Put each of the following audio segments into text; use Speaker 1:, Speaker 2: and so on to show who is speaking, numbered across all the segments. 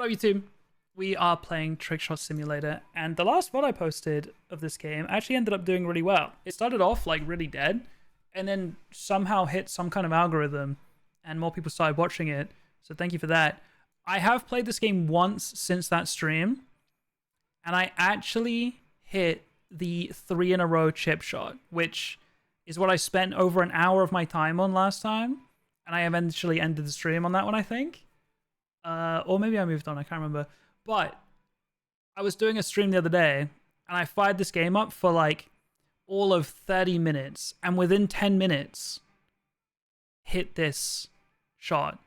Speaker 1: Hello YouTube, we are playing Trickshot Simulator, and the last VOD I posted of this game actually ended up doing really well. It started off like really dead, and then somehow hit some kind of algorithm, and more people started watching it, so thank you for that. I have played this game once since that stream, and I actually hit the 3 in a row chip shot, which is what I spent over an hour of my time on last time, and I eventually ended the stream on that one, I think. Or maybe I moved on, I can't remember. But I was doing a stream the other day, and I fired this game up for like all of 30 minutes, and within 10 minutes, hit this shot.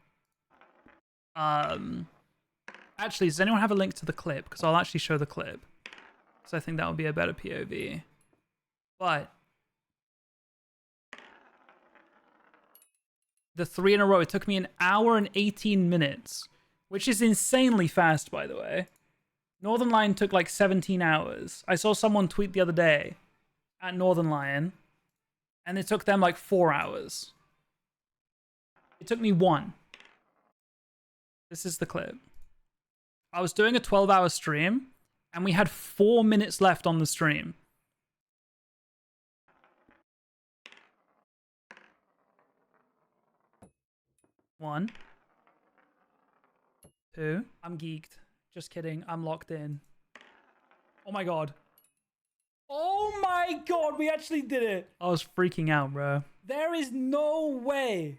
Speaker 1: Actually, does anyone have a link to the clip? Because I'll actually show the clip. Because I think that would be a better POV. But the 3 in a row, it took me an hour and 18 minutes. Which is insanely fast, by the way. Northern Lion took like 17 hours. I saw someone tweet the other day at Northern Lion, and it took them like 4 hours. It took me 1. This is the clip. I was doing a 12-hour stream, and we had 4 minutes left on the stream. One. 2. I'm geeked. Just kidding. I'm locked in. Oh my god. Oh my god, we actually did it. I was freaking out, bro. There is no way.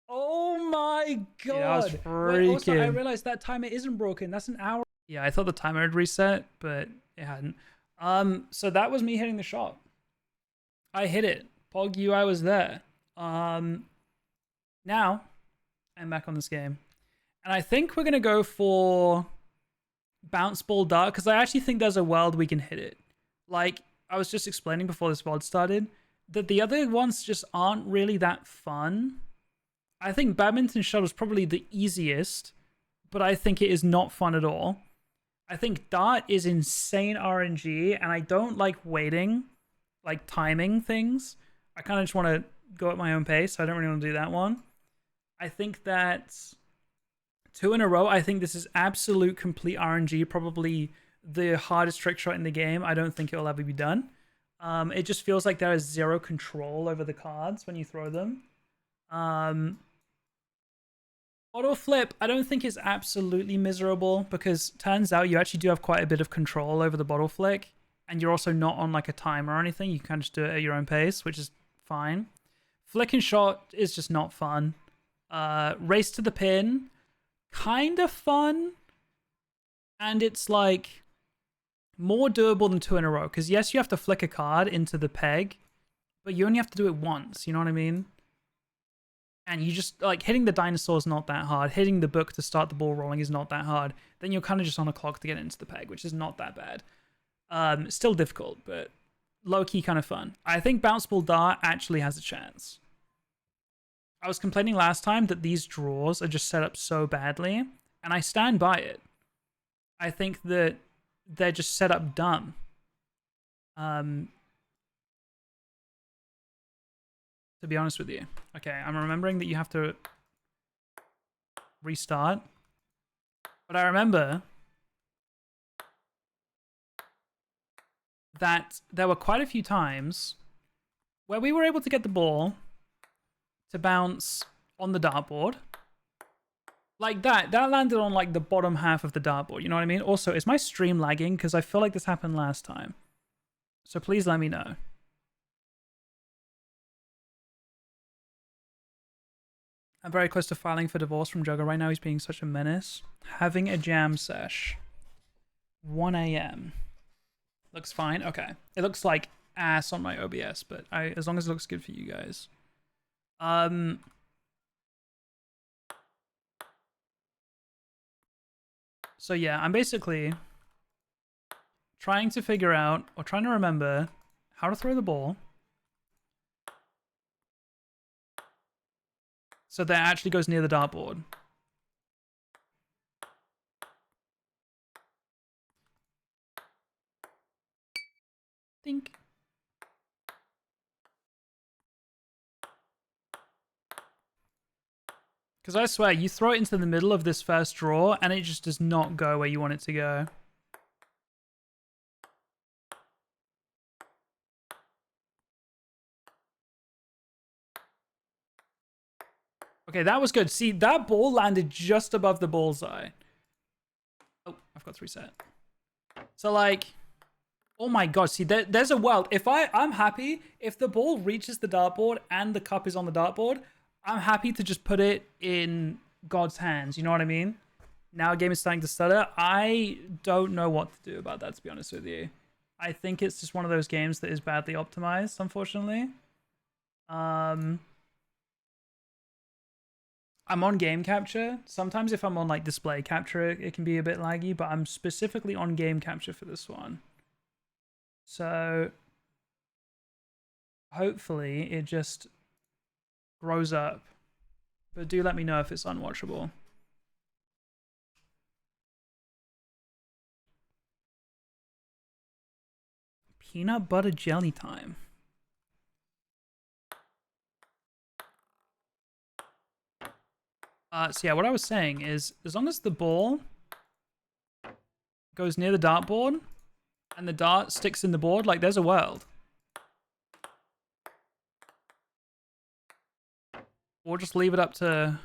Speaker 1: Oh my god. Yeah, I was freaking. Wait, also, I realized that timer isn't broken. That's an hour. Yeah, I thought the timer had reset, but it hadn't. So that was me hitting the shot. I hit it. Pog UI was there. Now, I'm back on this game. And I think we're going to go for bounce ball dart, because I actually think there's a world we can hit it. Like, I was just explaining before this VOD started, that the other ones just aren't really that fun. I think badminton shot is probably the easiest, but I think it is not fun at all. I think dart is insane RNG, and I don't like waiting, like timing things. I kind of just want to go at my own pace, so I don't really want to do that one. I think that 2 in a row, I think this is absolute complete RNG, probably the hardest trick shot in the game. I don't think it will ever be done. It just feels like there is zero control over the cards when you throw them. Auto flip, I don't think is absolutely miserable, because turns out you actually do have quite a bit of control over the bottle flick, and you're also not on like a timer or anything. You can just do it at your own pace, which is fine. Flick and shot is just not fun. Race to the pin, kind of fun, and it's like more doable than 2 in a row, because yes, you have to flick a card into the peg, but you only have to do it once, you know what I mean? And you just, like, hitting the dinosaur is not that hard. Hitting the book to start the ball rolling is not that hard. Then you're kind of just on a clock to get into the peg, which is not that bad. Still difficult, but low-key kind of fun. I think bounce ball dart actually has a chance. I was complaining last time that these draws are just set up so badly, and I stand by it. I think that they're just set up dumb. To be honest with you. Okay, I'm remembering that you have to restart. But I remember that there were quite a few times where we were able to get the ball to bounce on the dartboard. Like that. That landed on like the bottom half of the dartboard, you know what I mean? Also, is my stream lagging? Because I feel like this happened last time. So please let me know. I'm very close to filing for divorce from Jugger. Right now he's being such a menace. Having a jam sesh. 1 AM. Looks fine. Okay. It looks like ass on my OBS, but as long as it looks good for you guys. So yeah, I'm basically trying to figure out, or trying to remember, how to throw the ball so that it actually goes near the dartboard. Think. Because I swear, you throw it into the middle of this first draw, and it just does not go where you want it to go. Okay, that was good. See, that ball landed just above the bullseye. Oh, I've got 3 set. So, like... Oh my god, see, there's a world. If I'm happy, if the ball reaches the dartboard and the cup is on the dartboard, I'm happy to just put it in God's hands. You know what I mean? Now a game is starting to stutter. I don't know what to do about that, to be honest with you. I think it's just one of those games that is badly optimized, unfortunately. I'm on game capture. Sometimes if I'm on like display capture, it can be a bit laggy, but I'm specifically on game capture for this one. So hopefully it just grows up. But do let me know if it's unwatchable. Peanut butter jelly time. So yeah, what I was saying is, as long as the ball goes near the dartboard and the dart sticks in the board, like there's a world. Or just leave it up to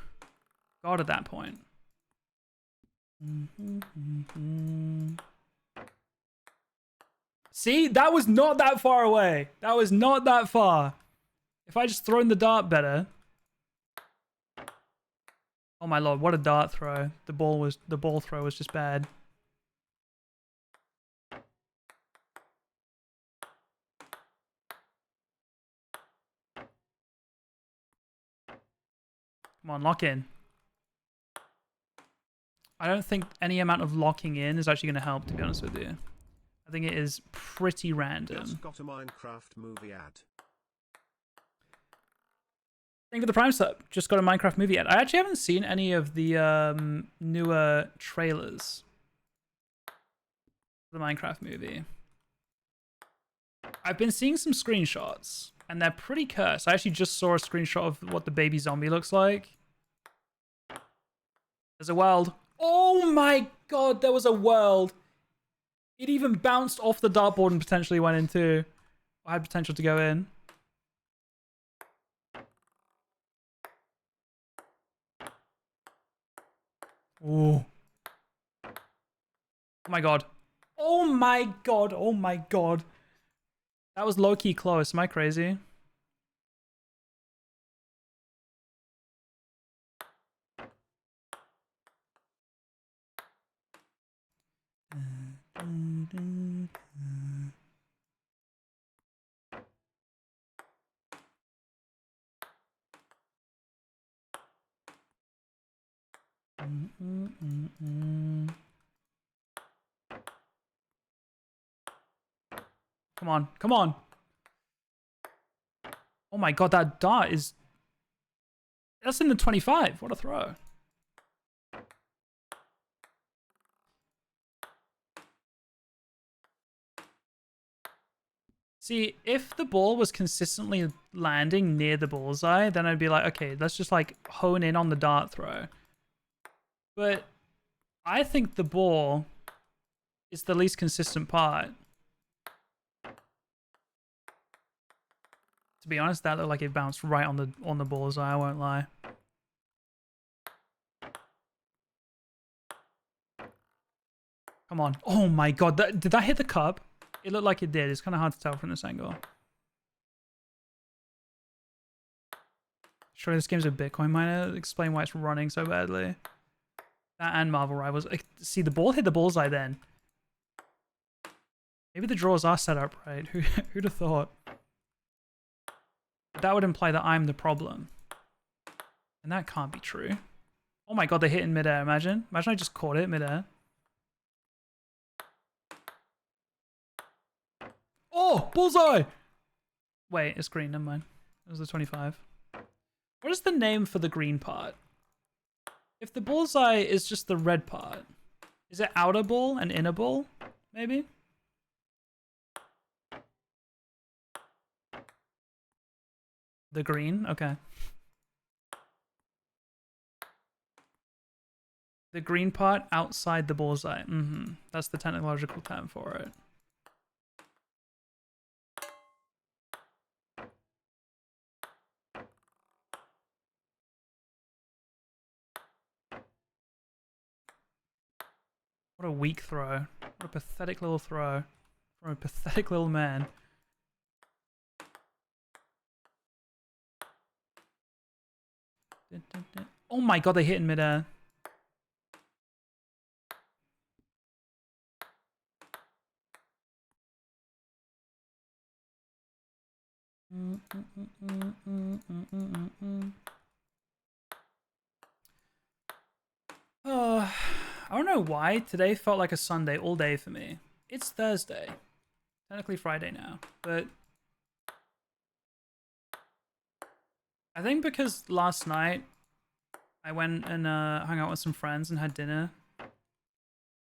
Speaker 1: God at that point. See, that was not that far away. That was not that far. If I just thrown the dart better. Oh my lord, what a dart throw. The ball throw was just bad. Come on, lock in. I don't think any amount of locking in is actually going to help, to be honest with you. I think it is pretty random.
Speaker 2: Just got a Minecraft movie ad.
Speaker 1: Thank you for the Prime sub. Just got a Minecraft movie ad. I actually haven't seen any of the newer trailers for the Minecraft movie. I've been seeing some screenshots, and they're pretty cursed. I actually just saw a screenshot of what the baby zombie looks like. There's a world. Oh my god, there was a world. It even bounced off the dartboard and potentially went into. I had potential to go in. Oh. Oh my god. Oh my god. Oh my god. That was low-key close. Am I crazy? Come on, come on. Oh my god, that dart is... That's in the 25. What a throw. See, if the ball was consistently landing near the bullseye, then I'd be like, okay, let's just like hone in on the dart throw. But I think the ball is the least consistent part. To be honest, that looked like it bounced right on the bullseye, I won't lie. Come on. Oh my god, did that hit the cup? It looked like it did. It's kind of hard to tell from this angle. Surely this game's a Bitcoin miner. Explain why it's running so badly. That and Marvel Rivals. See, the ball hit the bullseye then. Maybe the draws are set up right. Who'd have thought? That would imply that I'm the problem. And that can't be true. Oh my god, they hit in midair, imagine. Imagine I just caught it midair. Oh, bullseye! Wait, it's green, never mind. It was the 25. What is the name for the green part? If the bullseye is just the red part, is it outer ball and inner ball? Maybe? The green? Okay. The green part outside the bullseye. That's the technological term for it. What a weak throw. What a pathetic little throw from a pathetic little man. Oh my god, they hit in midair. I don't know why today felt like a Sunday all day for me. It's Thursday. Technically Friday now, but I think because last night I went and hung out with some friends and had dinner, and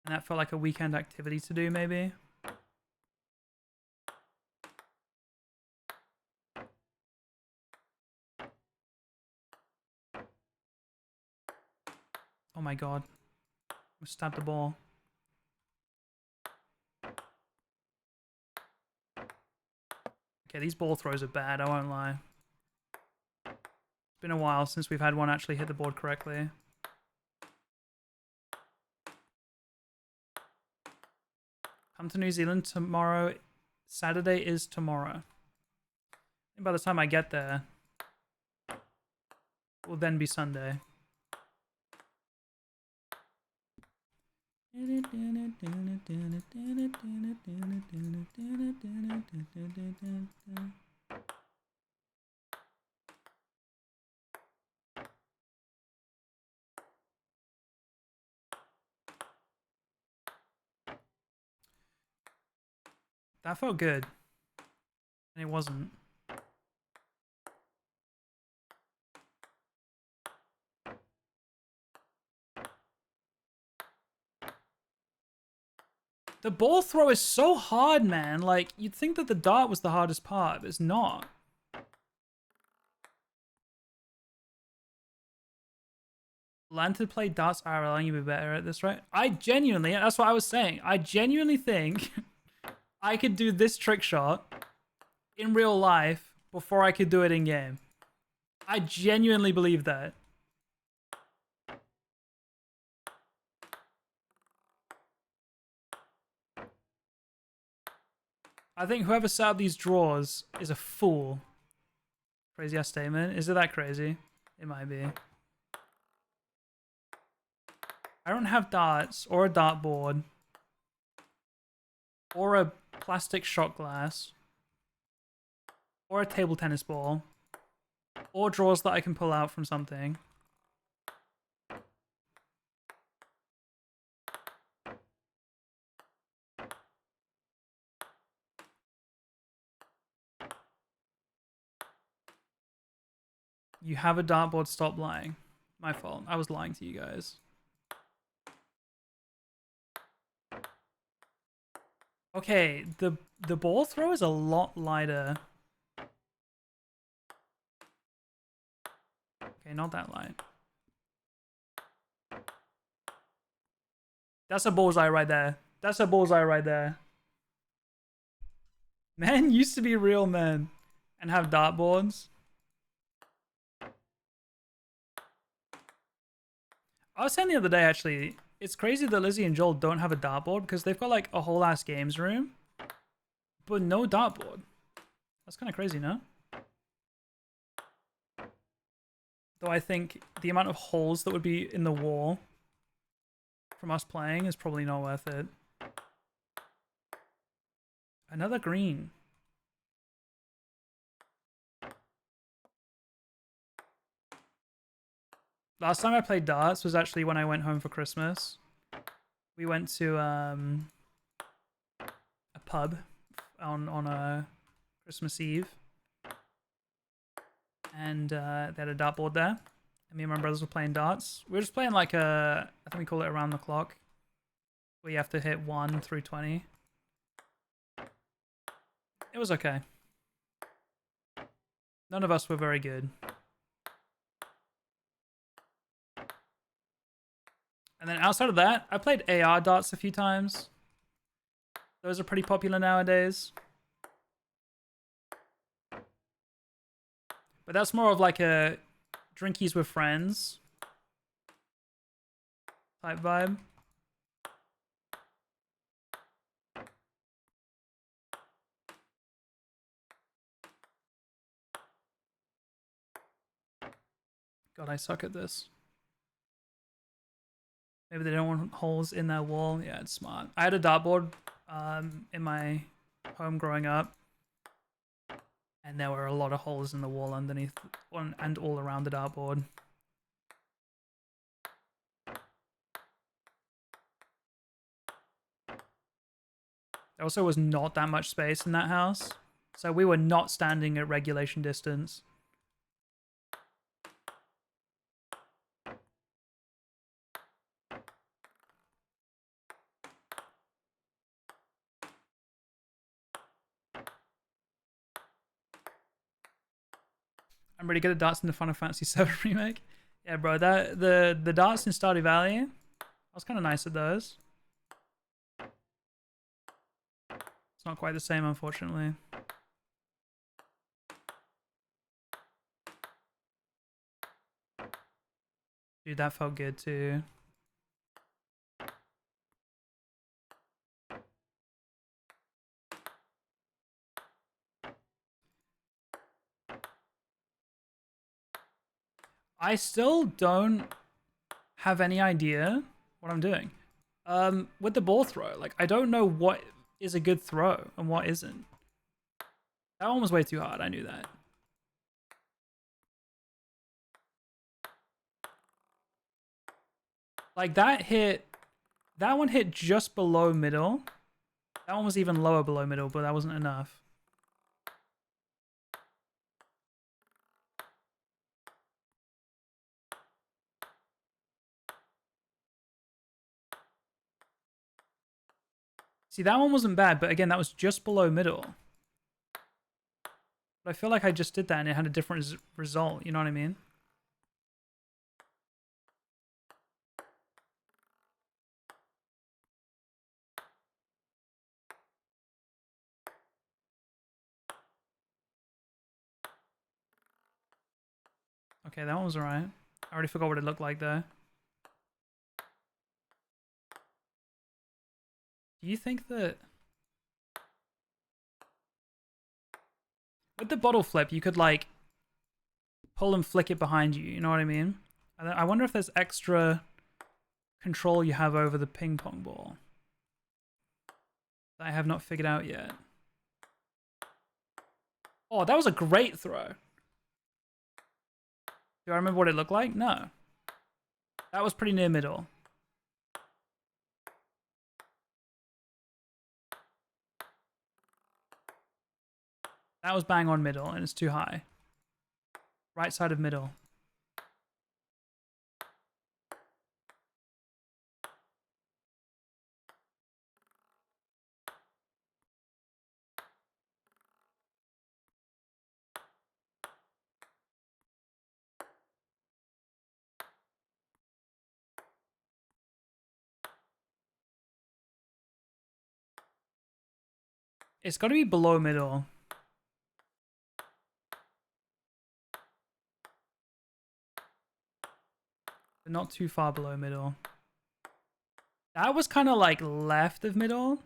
Speaker 1: that felt like a weekend activity to do, maybe. Oh my god. I stabbed the ball. Okay, these ball throws are bad, I won't lie. It's been a while since we've had one actually hit the board correctly. Come to New Zealand tomorrow. Saturday is tomorrow. And by the time I get there, it will then be Sunday. That felt good. And it wasn't. The ball throw is so hard, man. Like, you'd think that the dart was the hardest part, but it's not. Learn to play darts IRL and you'll be better at this, right? I genuinely, that's what I was saying. I genuinely think I could do this trick shot in real life before I could do it in game. I genuinely believe that. I think whoever set up these drawers is a fool. Crazy ass statement. Is it that crazy? It might be. I don't have darts or a dartboard or a plastic shot glass or a table tennis ball or drawers that I can pull out from something. You have a dartboard, stop lying. My fault. I was lying to you guys. Okay, the ball throw is a lot lighter. Okay, not that light. That's a bullseye right there. That's a bullseye right there. Men used to be real men and have dartboards. I was saying the other day, actually, it's crazy that Lizzie and Joel don't have a dartboard because they've got like a whole ass games room, but no dartboard. That's kind of crazy, no? Though I think the amount of holes that would be in the wall from us playing is probably not worth it. Another green. Last time I played darts was actually when I went home for Christmas. We went to a pub on a Christmas Eve, and they had a dartboard there. And me and my brothers were playing darts. We were just playing like I think we call it around the clock, where you have to hit 1 through 20. It was okay. None of us were very good. And then outside of that, I played AR darts a few times. Those are pretty popular nowadays. But that's more of like a drinkies with friends type vibe. God, I suck at this. Maybe they don't want holes in their wall. Yeah, it's smart. I had a dartboard in my home growing up, and there were a lot of holes in the wall underneath and all around the dartboard. There also was not that much space in that house, so we were not standing at regulation distance. I'm really good at darts in the Final Fantasy VII remake. Yeah, bro, that the darts in Stardew Valley, I was kind of nice at those. It's not quite the same, unfortunately. Dude, that felt good too. I still don't have any idea what I'm doing. With the ball throw, like I don't know what is a good throw and what isn't. That one was way too hard, I knew that. Like that one hit just below middle. That one was even lower below middle, but that wasn't enough. See, that one wasn't bad, but again, that was just below middle. But I feel like I just did that and it had a different result, you know what I mean? Okay, that one was alright. I already forgot what it looked like there. Do you think that with the bottle flip, you could like pull and flick it behind you, you know what I mean? I wonder if there's extra control you have over the ping pong ball that I have not figured out yet. Oh, that was a great throw. Do I remember what it looked like? No. That was pretty near middle. That was bang on middle and it's too high. Right side of middle. It's got to be below middle. But not too far below middle. That was kind of like left of middle.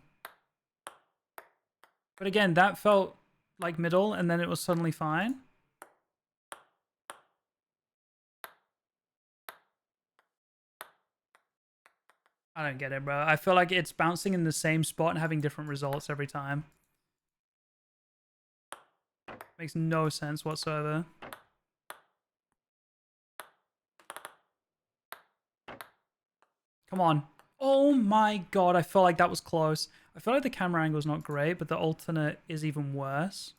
Speaker 1: But again, that felt like middle and then it was suddenly fine. I don't get it, bro. I feel like it's bouncing in the same spot and having different results every time. Makes no sense whatsoever. Come on. Oh my god, I feel like that was close. I feel like the camera angle is not great, but the alternate is even worse.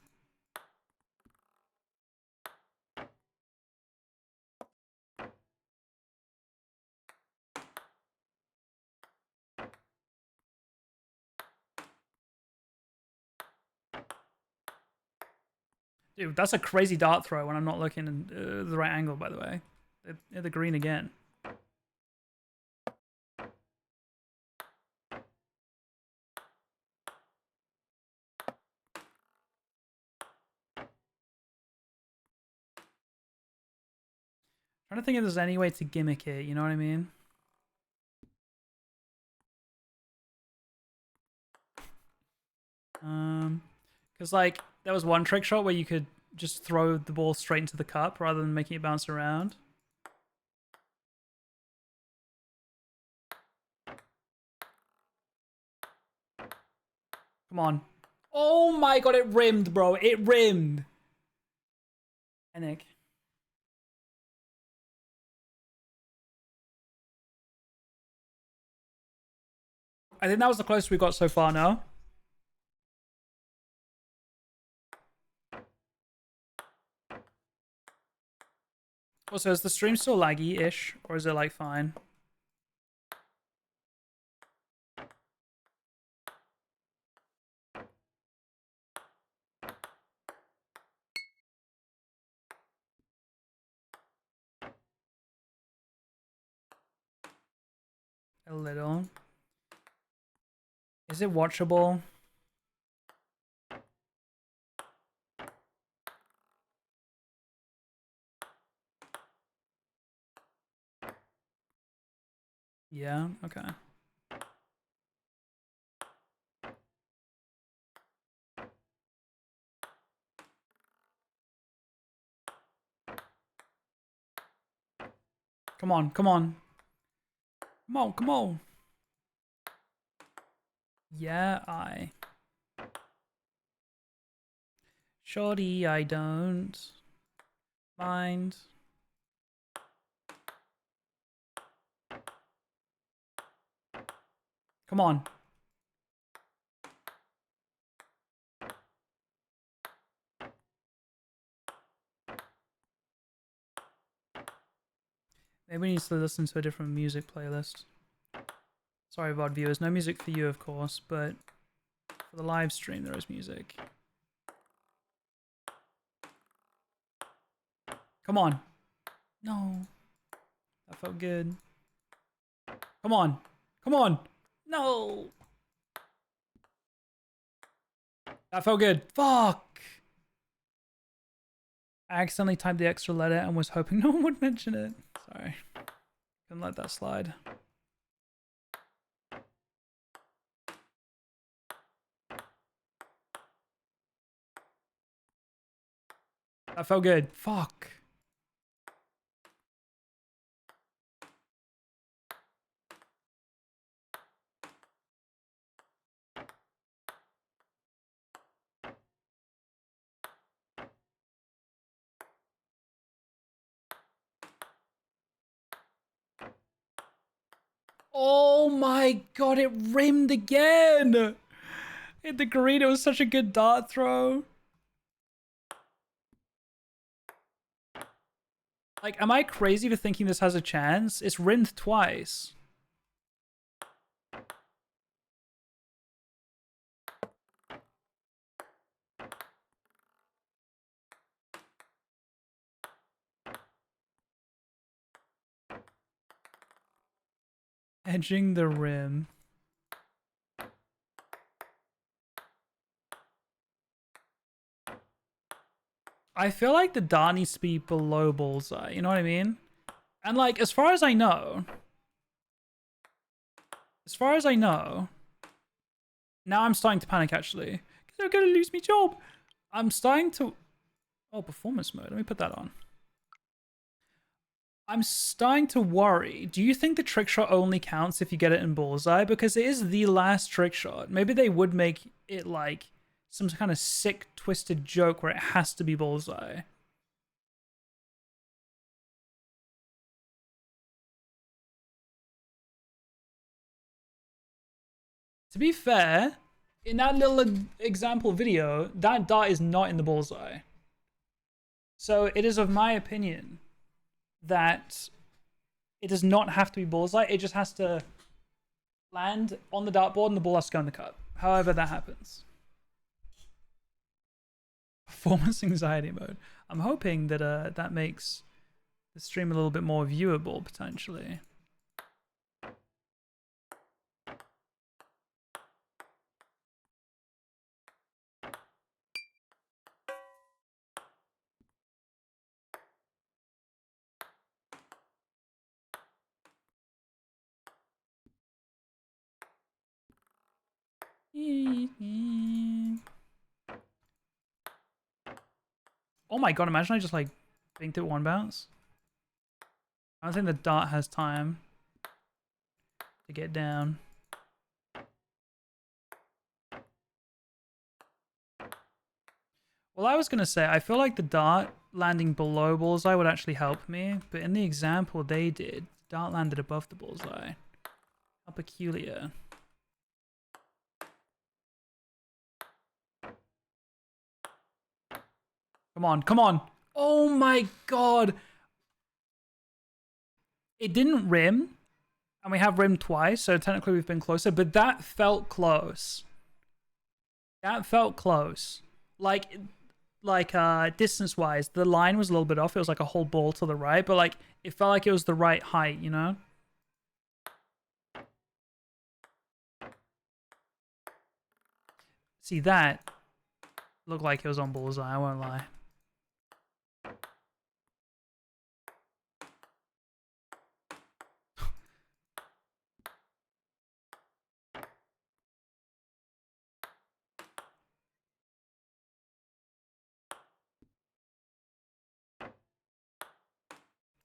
Speaker 1: Dude, that's a crazy dart throw when I'm not looking in the right angle, by the way. They're the green again. I don't think there's any way to gimmick it, you know what I mean? Because like there was one trick shot where you could just throw the ball straight into the cup rather than making it bounce around. Come on. Oh my god, it rimmed, bro. It rimmed. Panic. I think that was the closest we got so far now. Also, is the stream still laggy-ish? Or is it like fine? A little. Is it watchable? Yeah, okay. Come on, come on. Come on, come on. Yeah, I. Shorty, I don't mind. Come on. Maybe we need to listen to a different music playlist. Sorry, VOD viewers. No music for you, of course, but for the live stream, there is music. Come on. No. That felt good. Come on. Come on. No. That felt good. Fuck. I accidentally typed the extra letter and was hoping no one would mention it. Sorry. Couldn't let that slide. That felt good. Fuck. Oh my god, it rimmed again! Hit the green, it was such a good dart throw. Like, am I crazy for thinking this has a chance? It's rimmed twice. Edging the rim. I feel like the dart needs to be below bullseye, you know what I mean? And like, as far as I know, now I'm starting to panic actually. Because I'm gonna lose my job. I'm starting to... Oh, performance mode. Let me put that on. I'm starting to worry. Do you think the trick shot only counts if you get it in bullseye? Because it is the last trick shot. Maybe they would make it like some kind of sick, twisted joke where it has to be bullseye. To be fair, in that little example video, that dart is not in the bullseye. So it is of my opinion that it does not have to be bullseye. It just has to land on the dartboard and the ball has to go in the cup. However that happens. Performance anxiety mode. I'm hoping that that makes the stream a little bit more viewable potentially. Oh my god, imagine I just like binked it one bounce. I don't think the dart has time to get down. Well, I was gonna say, I feel like the dart landing below bullseye would actually help me, but in the example they did, the dart landed above the bullseye. How peculiar. Come on, come on. Oh my god. It didn't rim, and we have rimmed twice, so technically we've been closer, but that felt close. That felt close. Like distance wise, the line was a little bit off. It was like a whole ball to the right, but like it felt like it was the right height, you know? See, that looked like it was on bullseye, I won't lie.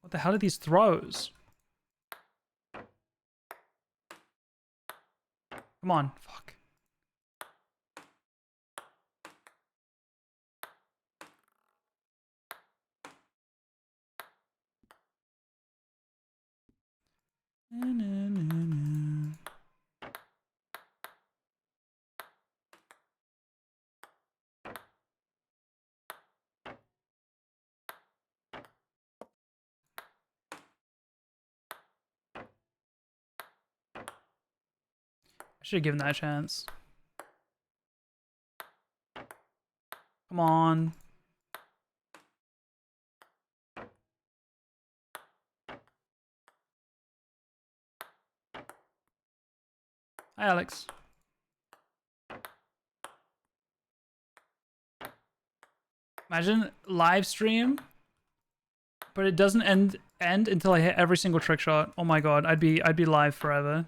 Speaker 1: What the hell are these throws? Come on, fuck. I should have given that a chance. Come on. Hi, Alex. Imagine live stream, but it doesn't end until I hit every single trick shot. Oh my god, I'd be live forever.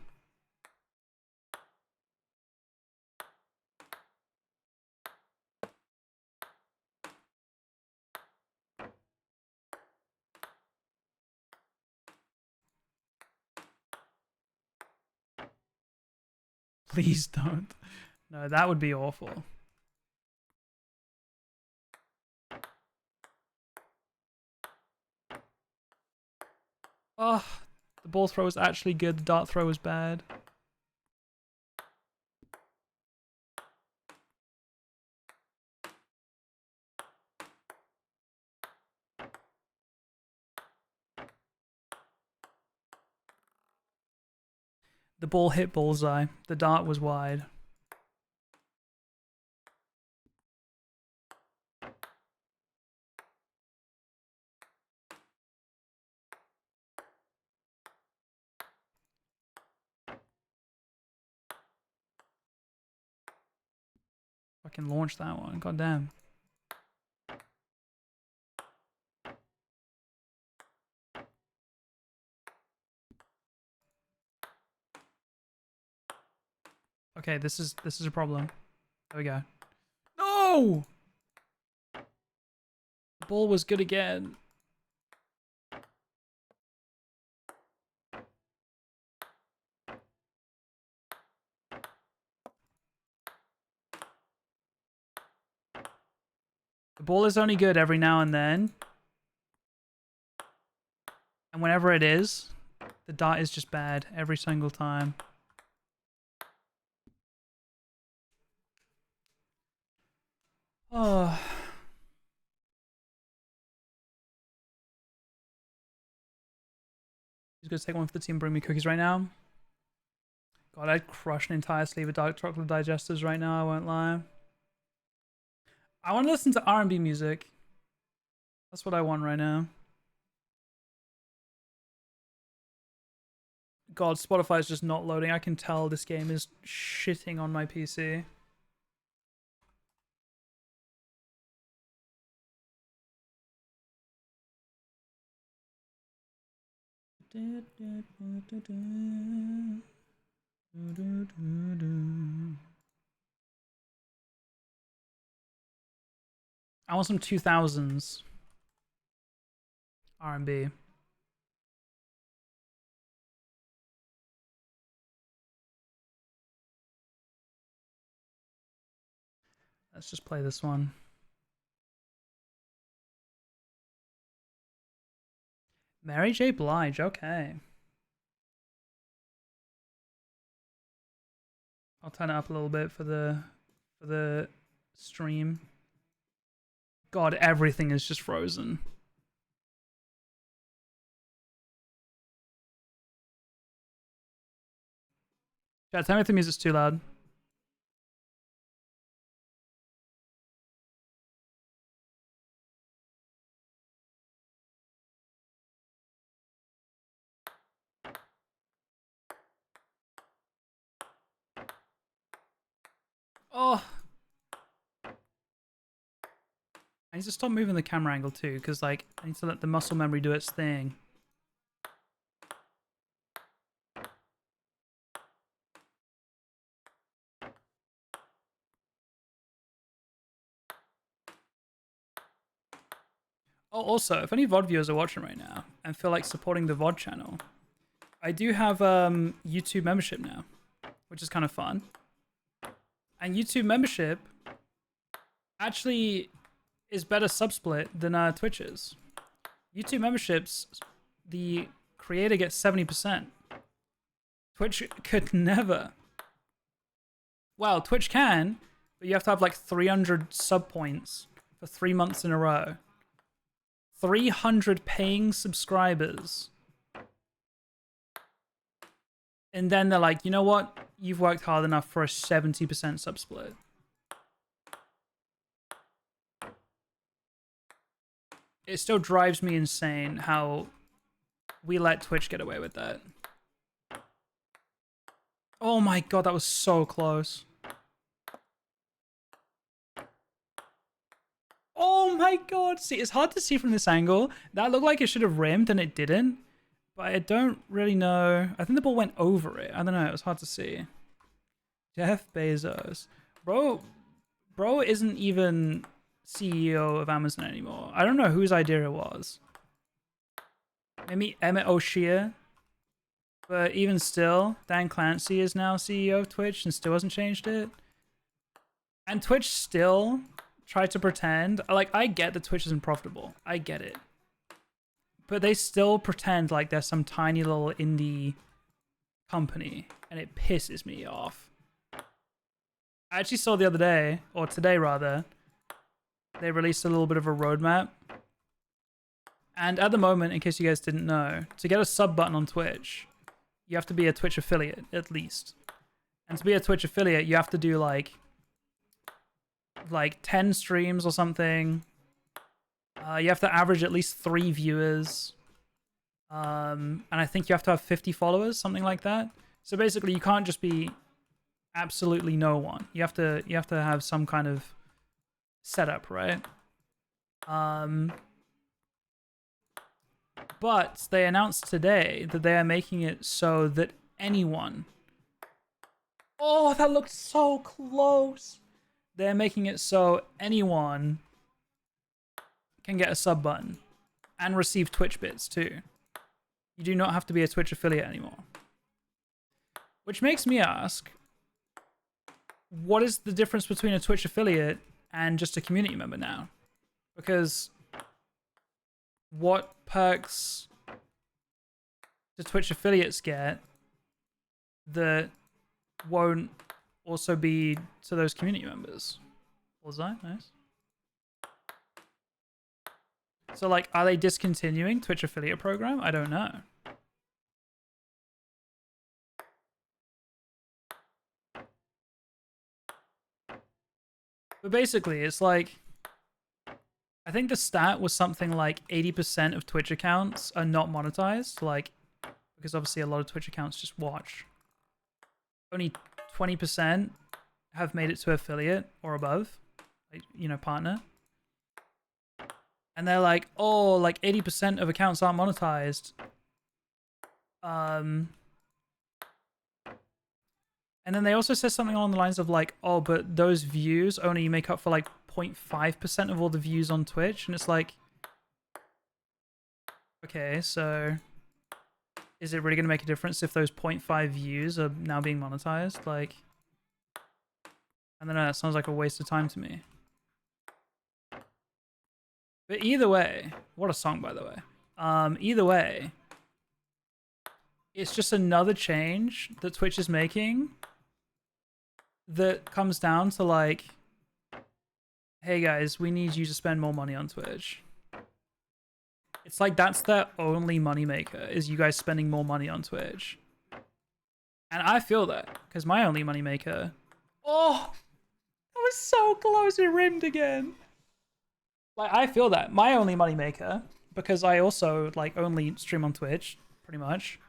Speaker 1: Please don't. No, that would be awful. Oh, the ball throw was actually good. The dart throw was bad. The ball hit bullseye. The dart was wide. Fucking launch that one. God damn. Okay, this is a problem. There we go. No! The ball was good again. The ball is only good every now and then. And whenever it is, the dart is just bad every single time. Oh. He's gonna take one for the team, bring me cookies right now. God, I'd crush an entire sleeve of dark chocolate digestives right now, I won't lie. I want to listen to R&B music. That's what I want right now. God, Spotify is just not loading. I can tell this game is shitting on my PC. I want some 2000s R&B. Let's just play this one. Mary J. Blige, okay. I'll turn it up a little bit for the stream. God, everything is just frozen. Chat, tell me if the music's too loud. Oh, I need to stop moving the camera angle too, because like I need to let the muscle memory do its thing. Oh, also, if any VOD viewers are watching right now and feel like supporting the VOD channel, I do have YouTube membership now, which is kind of fun. And YouTube membership actually is better subsplit than Twitch's. YouTube memberships, the creator gets 70%. Twitch could never. Well, Twitch can, but you have to have like 300 sub points for 3 months in a row. 300 paying subscribers. And then they're like, you know what? You've worked hard enough for a 70% subsplit. It still drives me insane how we let Twitch get away with that. Oh my god, that was so close. Oh my god. See, it's hard to see from this angle. That looked like it should have rimmed and it didn't. But I don't really know. I think the ball went over it. I don't know. It was hard to see. Jeff Bezos. Bro isn't even CEO of Amazon anymore. I don't know whose idea it was. Maybe Emmett O'Shea. But even still, Dan Clancy is now CEO of Twitch and still hasn't changed it. And Twitch still tried to pretend. Like, I get that Twitch isn't profitable. I get it. But they still pretend like they're some tiny little indie company. And it pisses me off. I actually saw the other day, or today rather, they released a little bit of a roadmap. And at the moment, in case you guys didn't know, to get a sub button on Twitch, you have to be a Twitch affiliate, at least. And to be a Twitch affiliate, you have to do like 10 streams or something. You have to average at least 3 viewers. And I think you have to have 50 followers, something like that. So basically, you can't just be absolutely no one. You have to have some kind of setup, right? But they announced today that they are making it so that anyone... Oh, that looked so close! They're making it so anyone can get a sub button and receive Twitch bits too. You do not have to be a Twitch affiliate anymore. Which makes me ask, what is the difference between a Twitch affiliate and just a community member now? Because what perks do Twitch affiliates get that won't also be to those community members? Bullseye, nice. So, like, are they discontinuing Twitch affiliate program? I don't know. But basically, it's like, I think the stat was something like 80% of Twitch accounts are not monetized, like, because obviously a lot of Twitch accounts just watch. Only 20% have made it to affiliate or above, like, you know, partner. And they're like, oh, like 80% of accounts aren't monetized. And then they also said something along the lines of like, oh, but those views only make up for like 0.5% of all the views on Twitch, and it's like, okay, so is it really going to make a difference if those 0.5 views are now being monetized? Like, I don't know, that sounds like a waste of time to me. But either way, what a song, by the way. Either way, it's just another change that Twitch is making that comes down to like, hey guys, we need you to spend more money on Twitch. It's like that's their only moneymaker, is you guys spending more money on Twitch. And I feel that, because my only moneymaker... Oh! I was so close, it rimmed again! Like, I feel that. My only moneymaker, because I also, like, only stream on Twitch, pretty much,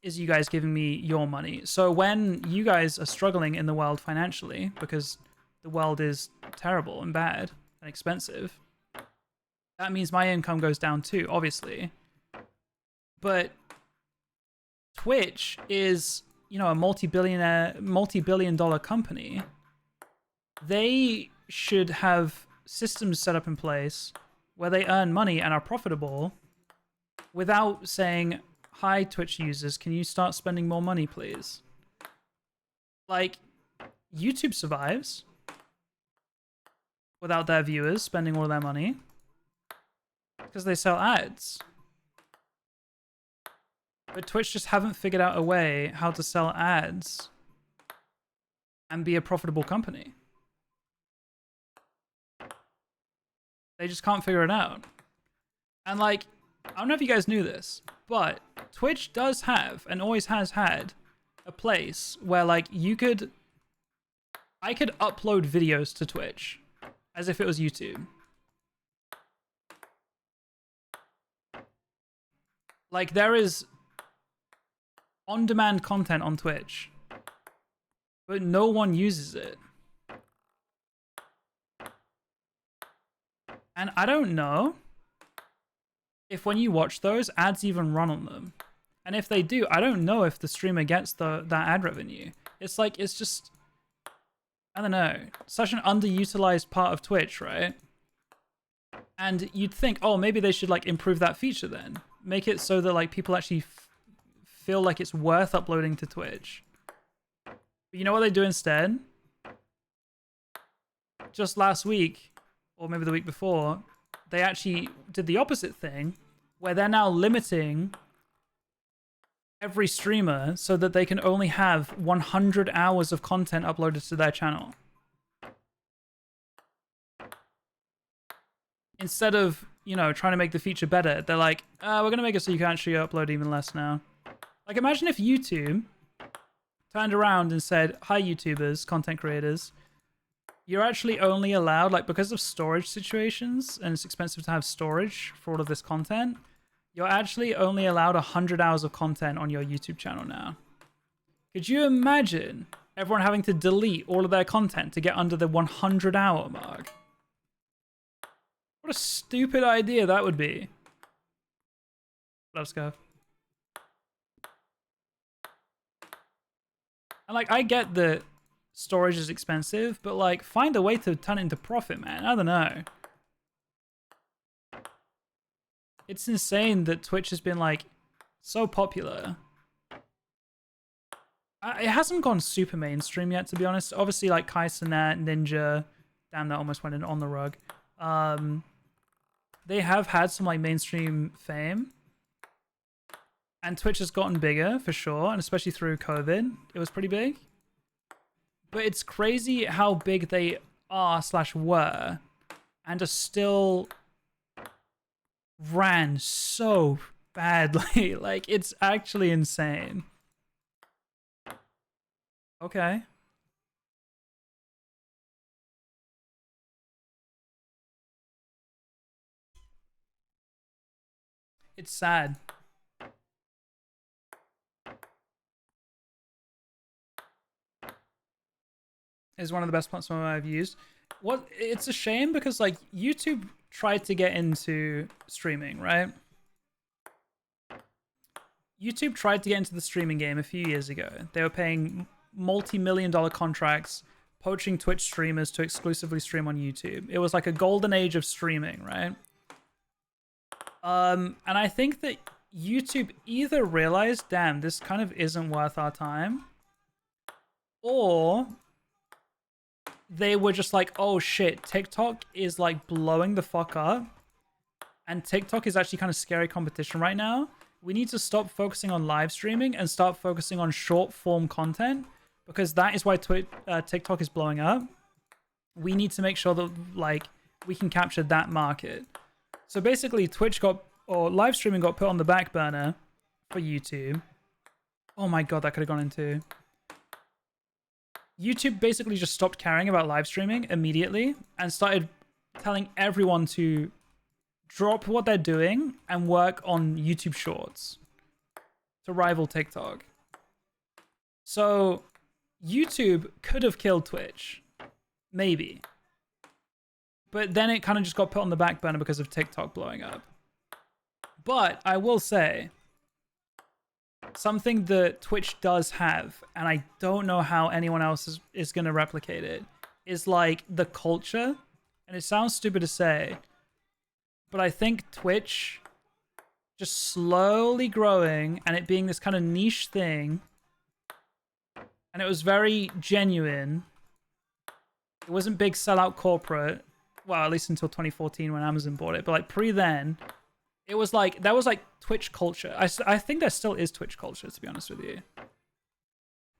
Speaker 1: is you guys giving me your money. So when you guys are struggling in the world financially, because the world is terrible and bad and expensive, that means my income goes down too, obviously. But Twitch is, you know, a multi-billion dollar company. They should have systems set up in place where they earn money and are profitable without saying, hi, Twitch users, can you start spending more money, please? Like, YouTube survives without their viewers spending all their money because they sell ads. But Twitch just haven't figured out a way how to sell ads and be a profitable company. They just can't figure it out. And like, I don't know if you guys knew this, but Twitch does have, and always has had, a place where like I could upload videos to Twitch as if it was YouTube. Like, there is on-demand content on Twitch, but no one uses it. And I don't know if when you watch those, ads even run on them. And if they do, I don't know if the streamer gets that ad revenue. It's like, it's just, I don't know, such an underutilized part of Twitch, right? And you'd think, oh, maybe they should like improve that feature then. Make it so that like people actually feel like it's worth uploading to Twitch. But you know what they do instead? Just last week, or maybe the week before, they actually did the opposite thing, where they're now limiting every streamer so that they can only have 100 hours of content uploaded to their channel. Instead of, you know, trying to make the feature better, they're like, we're going to make it so you can actually upload even less now. Like, imagine if YouTube turned around and said, hi, YouTubers, content creators, you're actually only allowed, like, because of storage situations, and it's expensive to have storage for all of this content, you're actually only allowed 100 hours of content on your YouTube channel now. Could you imagine everyone having to delete all of their content to get under the 100-hour mark? What a stupid idea that would be. Let's go. And, like, I get that storage is expensive, but like, find a way to turn it into profit, man. I don't know. It's insane that Twitch has been like so popular. It hasn't gone super mainstream yet, to be honest. Obviously, like Kaisernet, Ninja, damn, that almost went in on the rug. They have had some like mainstream fame, and Twitch has gotten bigger for sure, and especially through COVID, it was pretty big. But it's crazy how big they are/were, and are still ran so badly. Like, it's actually insane. Okay. It's sad. Is one of the best platforms I've used. It's a shame because like YouTube tried to get into streaming, right? YouTube tried to get into the streaming game a few years ago. They were paying multi-million-dollar contracts poaching Twitch streamers to exclusively stream on YouTube. It was like a golden age of streaming, right? And I think that YouTube either realized, damn, this kind of isn't worth our time, or they were just like, oh shit, TikTok is like blowing the fuck up, and TikTok is actually kind of scary competition right now. We need to stop focusing on live streaming and start focusing on short form content, because that is why TikTok is blowing up. We need to make sure that like we can capture that market. So basically live streaming got put on the back burner for YouTube. Oh my god, that could have gone into... YouTube basically just stopped caring about live streaming immediately and started telling everyone to drop what they're doing and work on YouTube Shorts to rival TikTok. So YouTube could have killed Twitch. Maybe. But then it kind of just got put on the back burner because of TikTok blowing up. But I will say, something that Twitch does have, and I don't know how anyone else is going to replicate it, is like the culture. And it sounds stupid to say, but I think Twitch just slowly growing and it being this kind of niche thing, and it was very genuine. It wasn't big sellout corporate. Well, at least until 2014 when Amazon bought it. But like pre then, it was like, that was like Twitch culture. I think there still is Twitch culture, to be honest with you.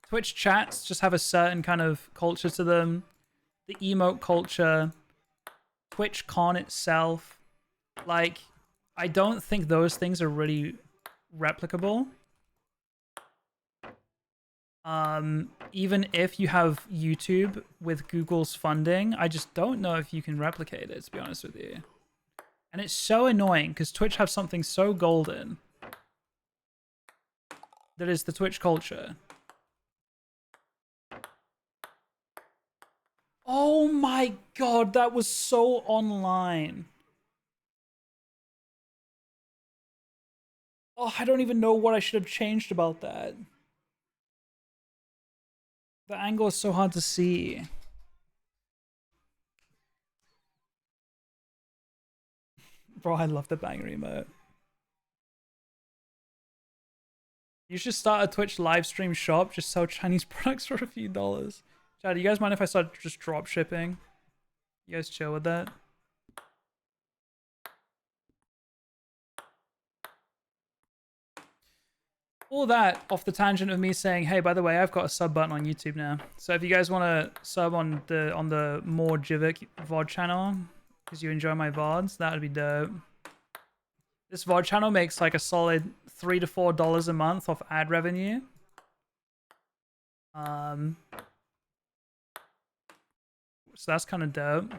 Speaker 1: Twitch chats just have a certain kind of culture to them. The emote culture. TwitchCon itself. Like, I don't think those things are really replicable. Even if you have YouTube with Google's funding, I just don't know if you can replicate it, to be honest with you. And it's so annoying because Twitch have something so golden that is the Twitch culture. Oh my god, that was so online. Oh, I don't even know what I should have changed about that. The angle is so hard to see. Bro, I love the banger emote. You should start a Twitch live stream shop, just sell Chinese products for a few dollars. Chad, do you guys mind if I start just drop shipping? You guys chill with that? All that off the tangent of me saying, hey, by the way, I've got a sub button on YouTube now. So if you guys want to sub on the morejvckk VOD channel, because you enjoy my VODs, that would be dope. This VOD channel makes like a solid $3 to $4 a month off ad revenue. So that's kind of dope.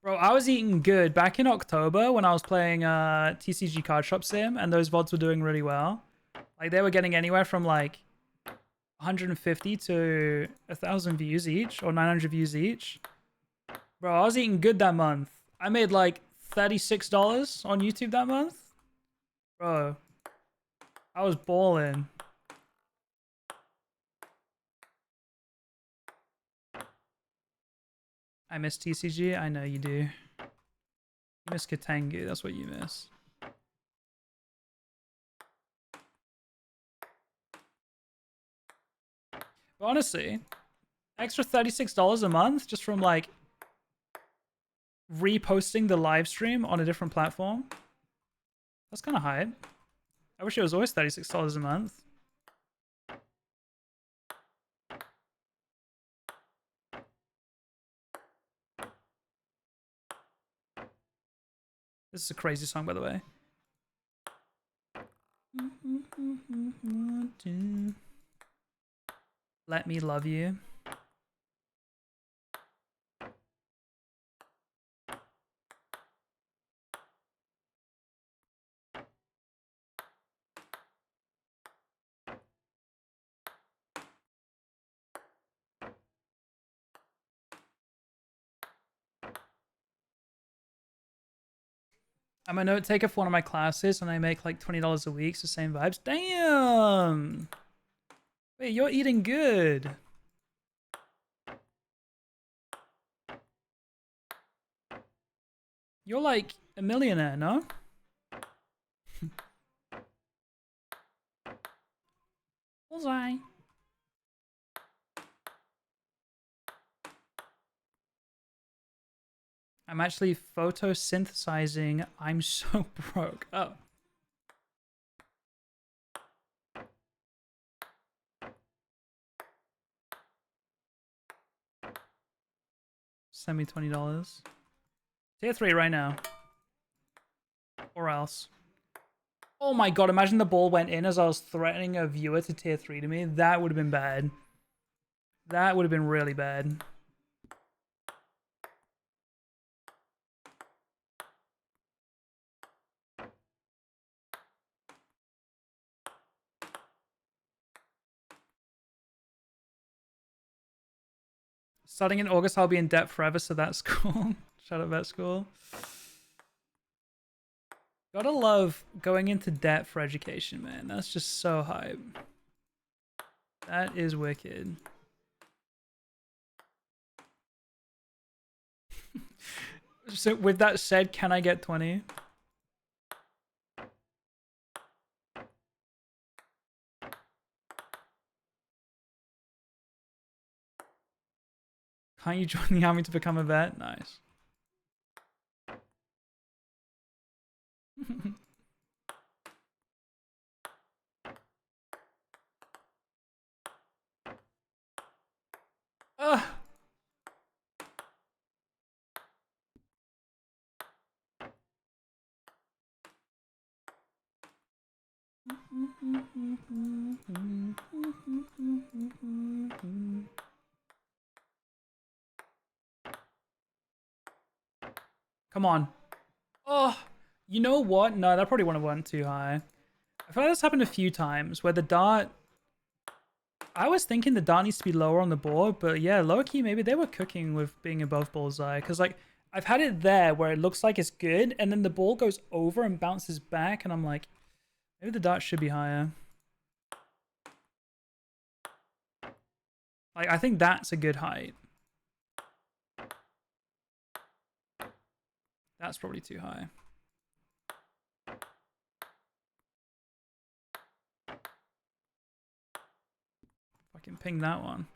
Speaker 1: Bro, I was eating good back in October when I was playing TCG Card Shop Sim, and those VODs were doing really well. Like, they were getting anywhere from like 150 to 1,000 views each, or 900 views each. Bro, I was eating good that month. I made like $36 on YouTube that month. Bro, I was balling. I miss TCG. I know you do. You miss Katengu. That's what you miss. But honestly, extra $36 a month just from like reposting the live stream on a different platform. That's kind of hype. I wish it was always $36 a month. This is a crazy song, by the way. Let me love you. I'm a note taker for one of my classes and I make like $20 a week, so same vibes. Damn! Wait, you're eating good. You're like a millionaire, no? Bullseye. I'm actually photosynthesizing. I'm so broke. Oh. Send me $20. Tier 3 right now. Or else. Oh my god, imagine the ball went in as I was threatening a viewer to tier 3 to me. That would have been bad. That would have been really bad. Starting in August, I'll be in debt forever, so that's cool. Shout out vet school. Gotta love going into debt for education, man. That's just so hype. That is wicked. So with that said, can I get 20? Can't you join the army to become a vet? Nice. Ugh. Come on. Oh, you know what? No, that probably wouldn't have went too high. I feel like this happened a few times where the dart... I was thinking the dart needs to be lower on the board, but yeah, low key, maybe they were cooking with being above bullseye. Because, like, I've had it there where it looks like it's good, and then the ball goes over and bounces back, and I'm like, maybe the dart should be higher. Like, I think that's a good height. That's probably too high. Fucking ping that one.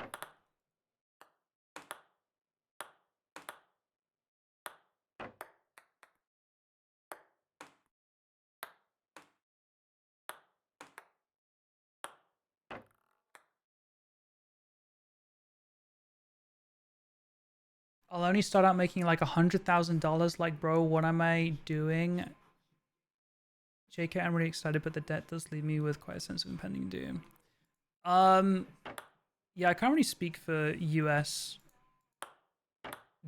Speaker 1: I'll only start out making like $100,000. Like, bro, what am I doing? JK, I'm really excited, but the debt does leave me with quite a sense of impending doom. Yeah, I can't really speak for US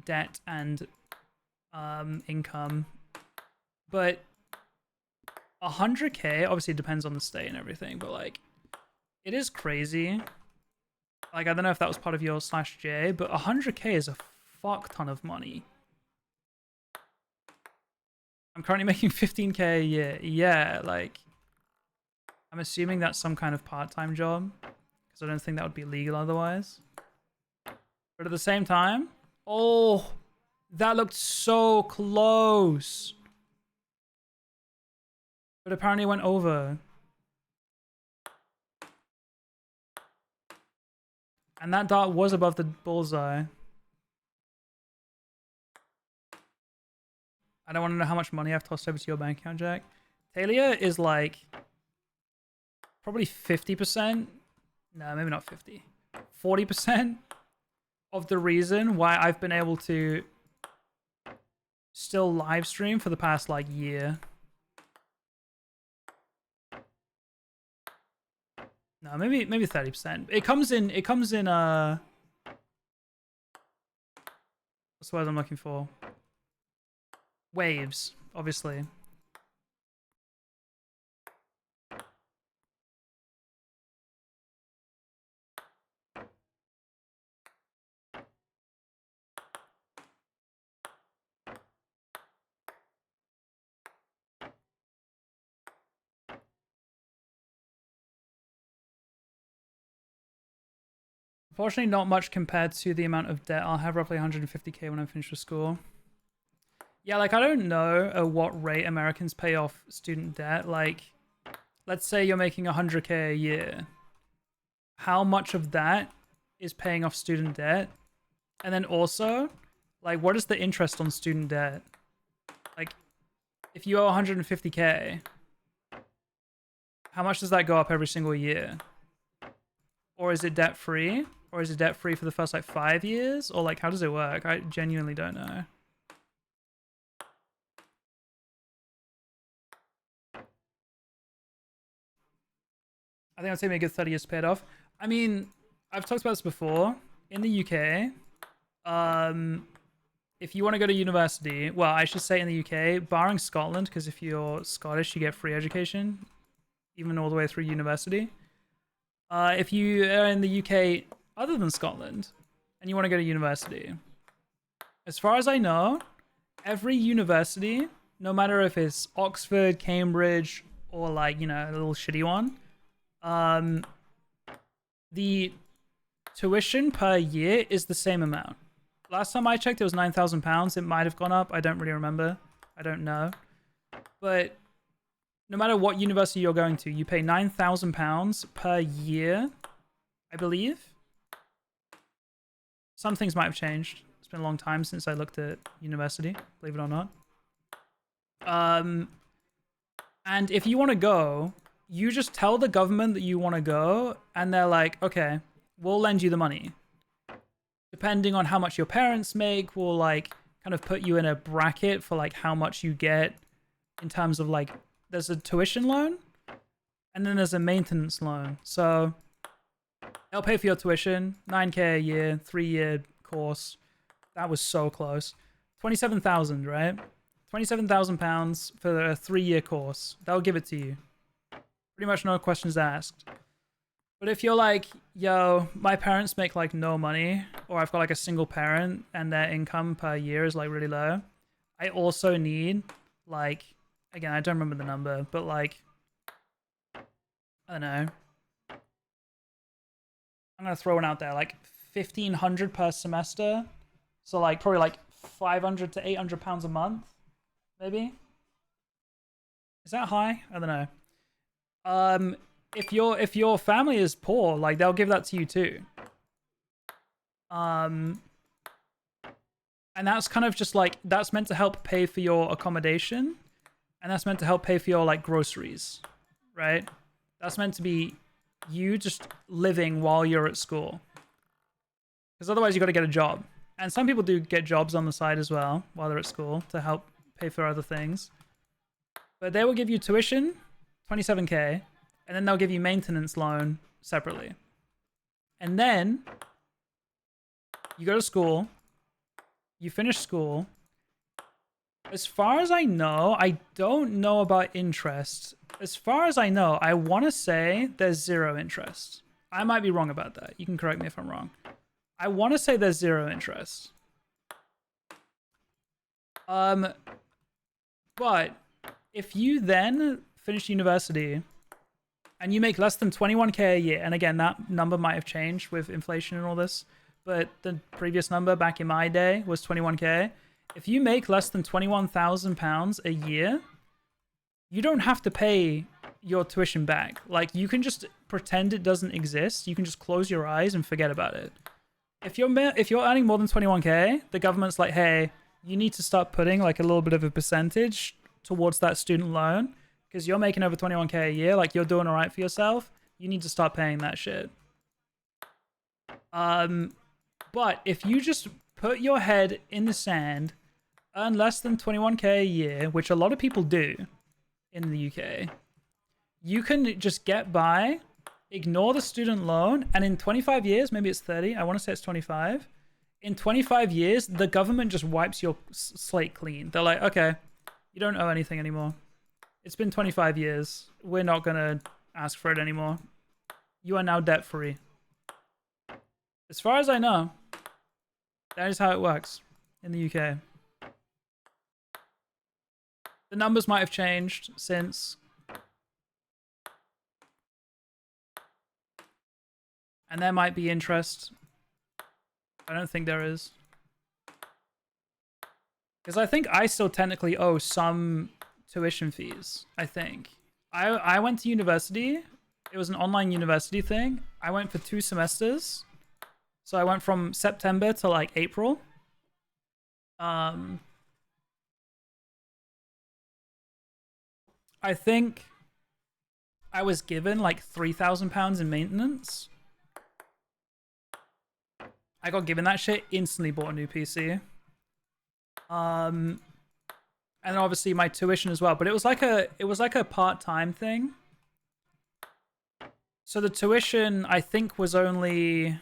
Speaker 1: debt and income, but 100K obviously depends on the state and everything, but like, it is crazy. Like, I don't know if that was part of your /J, but 100K is a fuck ton of money. I'm currently making 15K a year. Yeah, like, I'm assuming that's some kind of part-time job, because I don't think that would be legal otherwise. But at the same time, oh, that looked so close. But apparently it went over. And that dart was above the bullseye. I don't want to know how much money I've tossed over to your bank account, Jack. Talia is like probably 50%. No, maybe not 50. 40% of the reason why I've been able to still live stream for the past like year. No, maybe 30%. It comes in what's the word I'm looking for? Waves, obviously. Fortunately, not much compared to the amount of debt. I'll have roughly 150k when I'm finished with school. Yeah, like I don't know at what rate Americans pay off student debt. Like, let's say you're making 100k a year. How much of that is paying off student debt? And then also, like, what is the interest on student debt? Like, if you owe 150k, how much does that go up every single year? Or is it debt free? Or is it debt free for the first like 5 years? Or like, how does it work? I genuinely don't know. I think I'd say maybe a good 30 years to pay it off. I mean, I've talked about this before. In the UK, if you want to go to university, well, I should say in the UK, barring Scotland, because if you're Scottish, you get free education, even all the way through university. If you are in the UK other than Scotland, and you want to go to university, as far as I know, every university, no matter if it's Oxford, Cambridge, or like, you know, a little shitty one, the tuition per year is the same amount. Last time I checked, it was £9,000. It might have gone up. I don't really remember. I don't know. But no matter what university you're going to, you pay £9,000 per year, I believe. Some things might have changed. It's been a long time since I looked at university, believe it or not. And if you want to go, you just tell the government that you want to go, and they're like, okay, we'll lend you the money. Depending on how much your parents make, we'll like kind of put you in a bracket for like how much you get in terms of like, there's a tuition loan and then there's a maintenance loan. So they'll pay for your tuition, 9k a year, 3-year course. That was so close. 27,000, right? £27,000 for a 3-year course. They'll give it to you. Pretty much no questions asked. But if you're like, yo, my parents make like no money, or I've got like a single parent and their income per year is like really low, I also need like, again, I don't remember the number, but like, I don't know. I'm going to throw one out there, like 1,500 per semester. So like probably like 500 to 800 pounds a month, maybe. Is that high? I don't know. If your family is poor, like they'll give that to you too. And that's kind of just like, that's meant to help pay for your accommodation, and that's meant to help pay for your like groceries, right? That's meant to be you just living while you're at school, because otherwise you got to get a job. And some people do get jobs on the side as well while they're at school to help pay for other things. But they will give you tuition, 27k, and then they'll give you maintenance loan separately. And then you go to school, you finish school. As far as I know, I don't know about interest. As far as I know, I want to say there's 0 interest. I might be wrong about that. You can correct me if I'm wrong. I want to say there's 0 interest. But if you then finish university and you make less than 21k a year, and again, that number might have changed with inflation and all this, but the previous number back in my day was 21k. If you make less than £21,000 a year, you don't have to pay your tuition back. Like, you can just pretend it doesn't exist. You can just close your eyes and forget about it. If you're earning more than 21k, the government's like, hey, you need to start putting like a little bit of a percentage towards that student loan, because you're making over 21k a year, like you're doing all right for yourself. You need to start paying that shit. But if you just put your head in the sand, earn less than 21k a year, which a lot of people do in the UK, you can just get by, ignore the student loan, and in 25 years, maybe it's 30, I want to say it's 25. In 25 years, the government just wipes your slate clean. They're like, okay, you don't owe anything anymore. It's been 25 years. We're not going to ask for it anymore. You are now debt-free. As far as I know, that is how it works in the UK. The numbers might have changed since. And there might be interest I don't think there is. Because I think I still technically owe some tuition fees, I think. I went to university. It was an online university thing. I went for 2 semesters. So I went from September to like April. I think I was given like £3,000 in maintenance. I got given that shit, instantly bought a new PC. And obviously my tuition as well, but it was like a part-time thing. So the tuition I think was only, I'm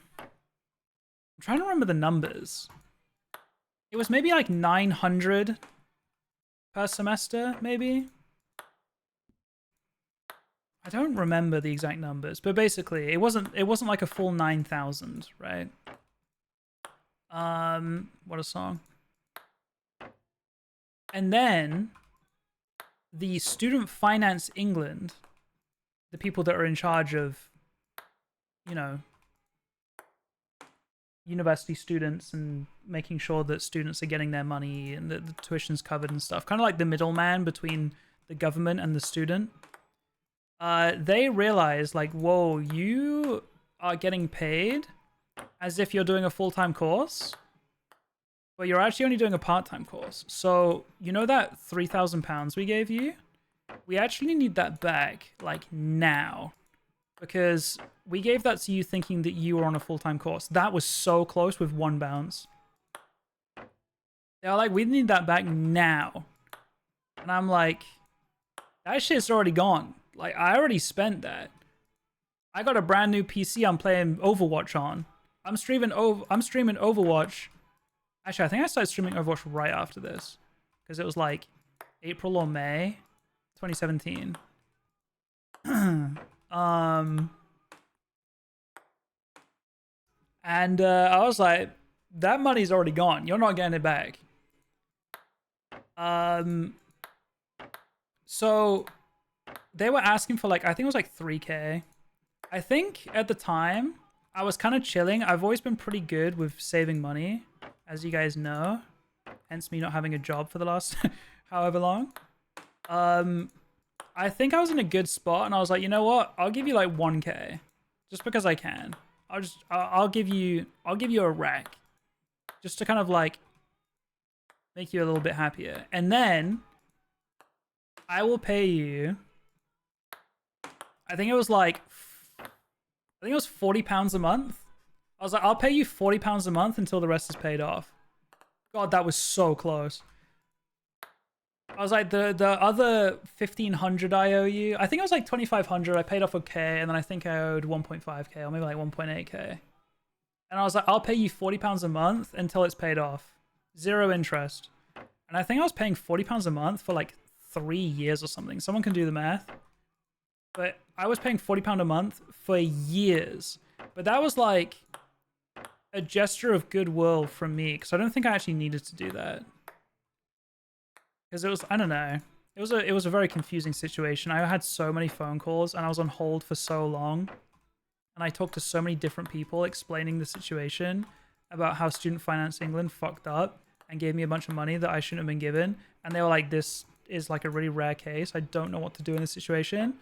Speaker 1: trying to remember the numbers. It was maybe like 900 per semester, maybe. I don't remember the exact numbers, but basically it wasn't like a full 9,000, right? What a song. And then the Student Finance England, the people that are in charge of, you know, university students and making sure that students are getting their money and that the tuition's covered and stuff, kind of like the middleman between the government and the student. They realize like, whoa, you are getting paid as if you're doing a full-time course, but you're actually only doing a part-time course. So you know that £3,000 we gave you? We actually need that back like now, because we gave that to you thinking that you were on a full-time course. That was so close with 1 bounce. They're like, we need that back now. And I'm like, that shit's already gone. Like, I already spent that. I got a brand new PC I'm playing Overwatch on. I'm streaming Overwatch. Actually, I think I started streaming Overwatch right after this, because it was like April or May 2017. And I was like, that money's already gone. You're not getting it back. So they were asking for like, I think it was like 3K. I think at the time I was kind of chilling. I've always been pretty good with saving money, as you guys know, hence me not having a job for the last however long. I think I was in a good spot, and I was like, you know what? I'll give you like 1K, just because I can. I'll give you a rack, just to kind of like make you a little bit happier, and then I will pay you. I think it was £40 a month. I was like, I'll pay you £40 a month until the rest is paid off. God, that was so close. I was like, the other 1,500 I owe you. I think it was like 2,500. I paid off a K, and then I think I owed 1.5K or maybe like 1.8K. And I was like, I'll pay you £40 a month until it's paid off. 0 interest. And I think I was paying £40 a month for like 3 years or something. Someone can do the math. But I was paying £40 a month for years. But that was like a gesture of goodwill from me, because I don't think I actually needed to do that. Because it was, I don't know, it was a very confusing situation. I had so many phone calls, and I was on hold for so long, and I talked to so many different people explaining the situation about how Student Finance England fucked up and gave me a bunch of money that I shouldn't have been given, and they were like, this is like a really rare case. I don't know what to do in this situation.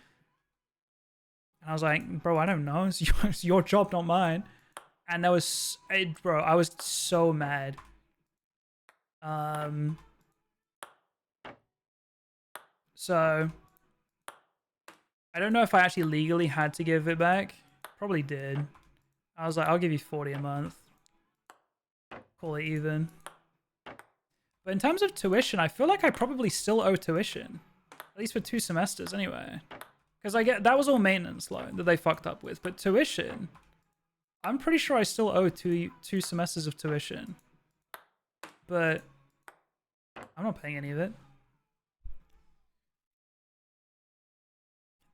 Speaker 1: And I was like, bro, I don't know. It's your job, not mine. And that was, bro, I was so mad. So I don't know if I actually legally had to give it back. Probably did. I was like, I'll give you 40 a month. Call it even. But in terms of tuition, I feel like I probably still owe tuition. At least for 2 semesters anyway. Because that was all maintenance loan that they fucked up with. But tuition, I'm pretty sure I still owe two semesters of tuition. But I'm not paying any of it.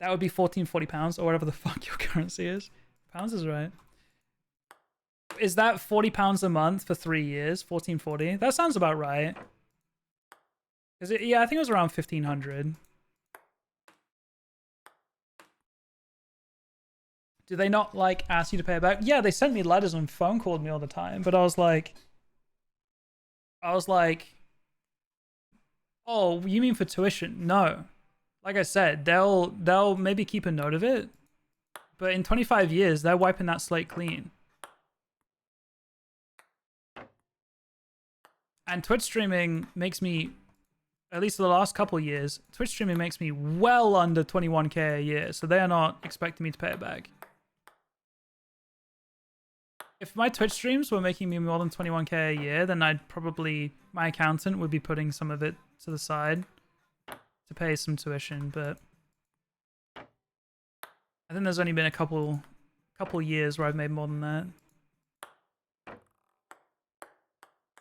Speaker 1: That would be £14.40 or whatever the fuck your currency is. Pounds is right. Is that £40 a month for 3 years? £14.40? That sounds about right. Yeah, I think it was around 1,500. do they not like ask you to pay it back? Yeah, they sent me letters and phone called me all the time, but I was like, oh, you mean for tuition? No. Like I said, they'll maybe keep a note of it, but in 25 years, they're wiping that slate clean. And Twitch streaming makes me, at least for the last couple years, Twitch streaming makes me well under 21k a year, so they are not expecting me to pay it back. If my Twitch streams were making me more than 21k a year, then I'd probably, my accountant would be putting some of it to the side to pay some tuition, but I think there's only been a couple years where I've made more than that.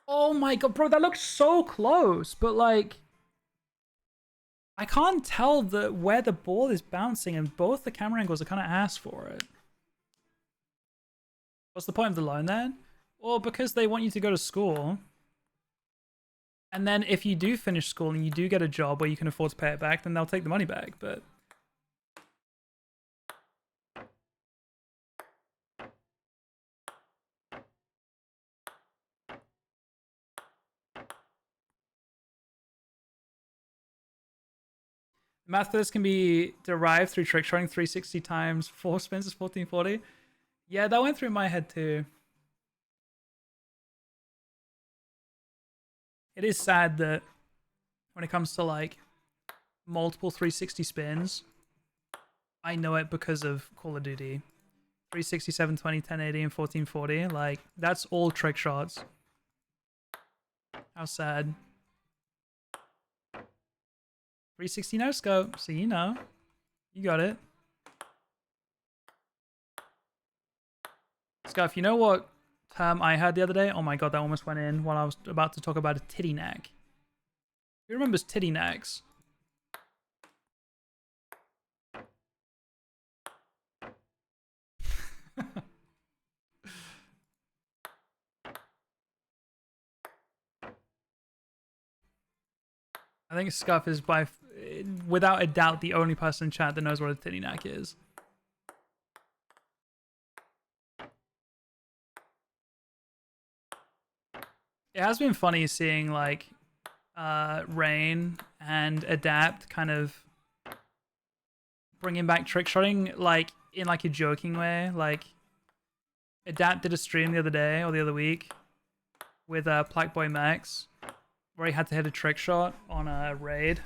Speaker 1: Oh my god, bro, that looks so close, but like, I can't tell where the ball is bouncing, and both the camera angles are kind of ass for it. What's the point of the loan then? Well, because they want you to go to school, and then if you do finish school and you do get a job where you can afford to pay it back, then they'll take the money back, but... Math for this can be derived through trick shotting 360 times 4 spins is 1440. Yeah, that went through my head too. It is sad that when it comes to like multiple 360 spins, I know it because of Call of Duty. 360, 720, 1080, and 1440. Like, that's all trick shots. How sad. 360 no scope, so you know. You got it. Scuff, you know what term I had the other day? Oh my god, that almost went in while I was about to talk about a titty knack. Who remembers titty knacks? I think Scuff is without a doubt the only person in chat that knows what a titty knack is. It has been funny seeing like Rain and Adapt kind of bringing back trick shotting like in like a joking way. Like Adapt did a stream the other day or the other week with Black Boy Max where he had to hit a trick shot on a raid.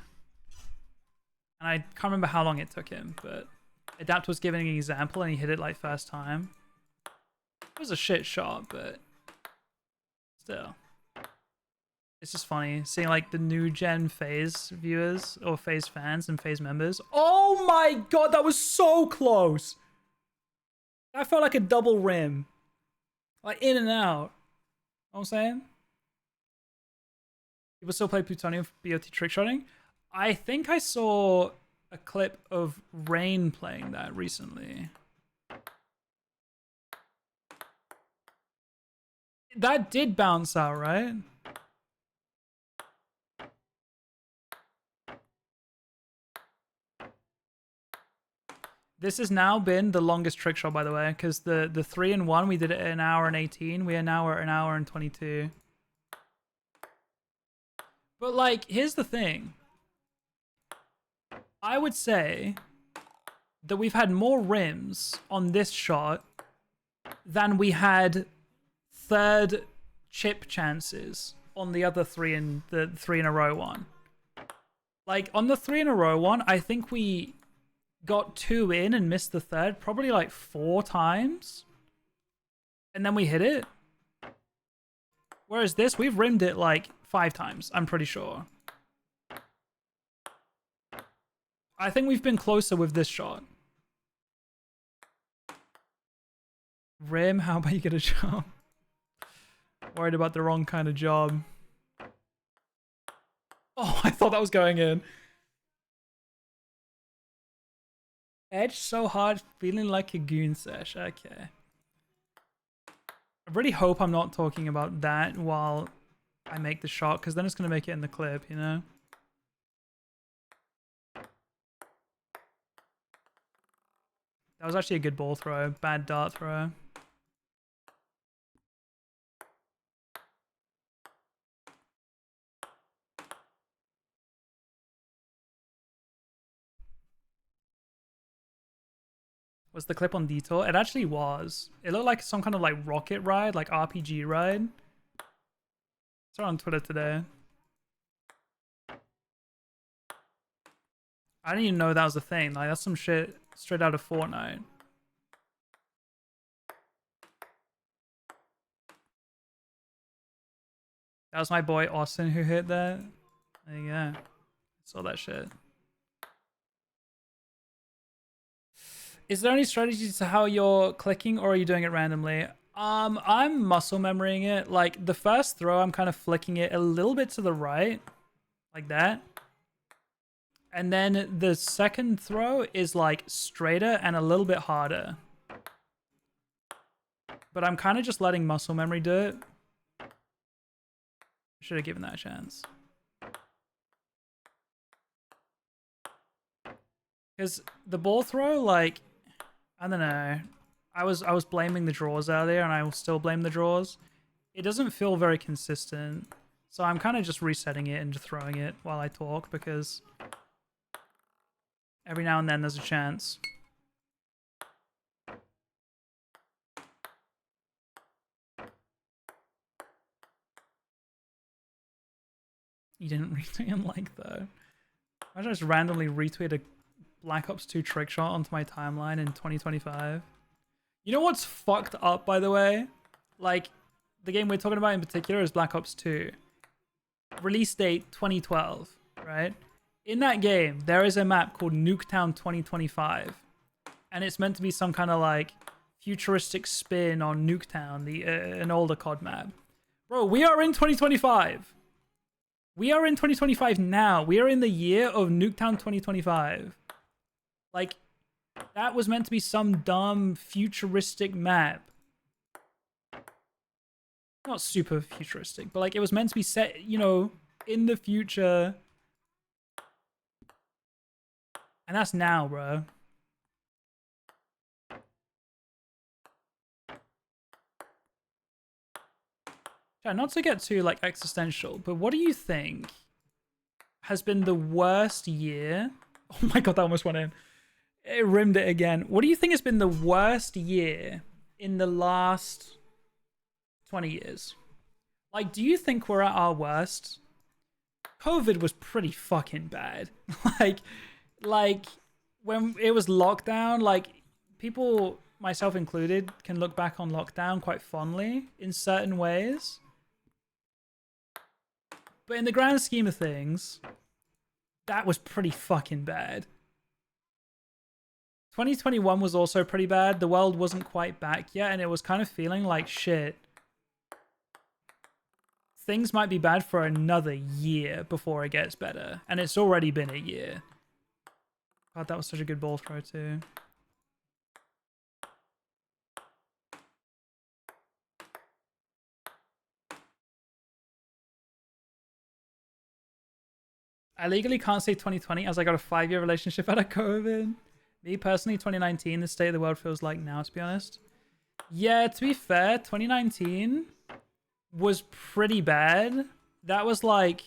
Speaker 1: And I can't remember how long it took him, but Adapt was giving an example and he hit it like first time. It was a shit shot, but still. It's just funny seeing like the new gen phase viewers or phase fans and phase members. Oh my god, that was so close. That felt like a double rim. Like in and out. You know what I'm saying? People still play Plutonium for BOT trickshotting. I think I saw a clip of Rain playing that recently. That did bounce out, right? This has now been the longest trick shot, by the way, because the 3-in-1, we did it in an hour and 18. We are now at an hour and 22. But, like, here's the thing. I would say that we've had more rims on this shot than we had third chip chances on the other three in the 3-in-a-row one. Like, on the 3-in-a-row one, I think we got 2 in and missed the third probably like 4 times. And then we hit it. Whereas this, we've rimmed it like 5 times, I'm pretty sure. I think we've been closer with this shot. Rim, how about you get a job? Worried about the wrong kind of job. Oh, I thought that was going in. Edge so hard, feeling like a goon sesh. Okay. I really hope I'm not talking about that while I make the shot, because then it's going to make it in the clip, you know? That was actually a good ball throw. Bad dart throw. Was the clip on Detour? It actually was. It looked like some kind of like rocket ride, like RPG ride. I saw it on Twitter today. I didn't even know that was a thing. Like, that's some shit straight out of Fortnite. That was my boy Austin who hit that. There you go. Saw that shit. Is there any strategy to how you're clicking, or are you doing it randomly? I'm muscle memorying it. Like, the first throw, I'm kind of flicking it a little bit to the right. Like that. And then the second throw is like straighter and a little bit harder. But I'm kind of just letting muscle memory do it. Should have given that a chance. Because the ball throw, like, I don't know. I was blaming the draws out there, and I will still blame the draws. It doesn't feel very consistent. So I'm kind of just resetting it and just throwing it while I talk, because every now and then there's a chance. You didn't retweet and like, though. I just randomly retweet a Black Ops 2 trick shot onto my timeline in 2025. You know what's fucked up, by the way? Like, the game we're talking about in particular is Black Ops 2. Release date 2012, right? In that game, there is a map called Nuketown 2025. And it's meant to be some kind of, like, futuristic spin on Nuketown, an older COD map. Bro, we are in 2025. We are in 2025 now. We are in the year of Nuketown 2025. Like, that was meant to be some dumb futuristic map. Not super futuristic, but like it was meant to be set, you know, in the future. And that's now, bro. Yeah, not to get too like existential, but what do you think has been the worst year? Oh my god, that almost went in. It rimmed it again. What do you think has been the worst year in the last 20 years? Like, do you think we're at our worst? COVID was pretty fucking bad. like when it was lockdown, like people, myself included, can look back on lockdown quite fondly in certain ways. But in the grand scheme of things, that was pretty fucking bad. 2021 was also pretty bad. The world wasn't quite back yet, and it was kind of feeling like shit. Things might be bad for another year before it gets better. And it's already been a year. God, that was such a good ball throw too. I legally can't say 2020 as I got a 5-year relationship out of COVID. Me personally, 2019, the state of the world feels like now, to be honest. Yeah, to be fair, 2019 was pretty bad. That was like,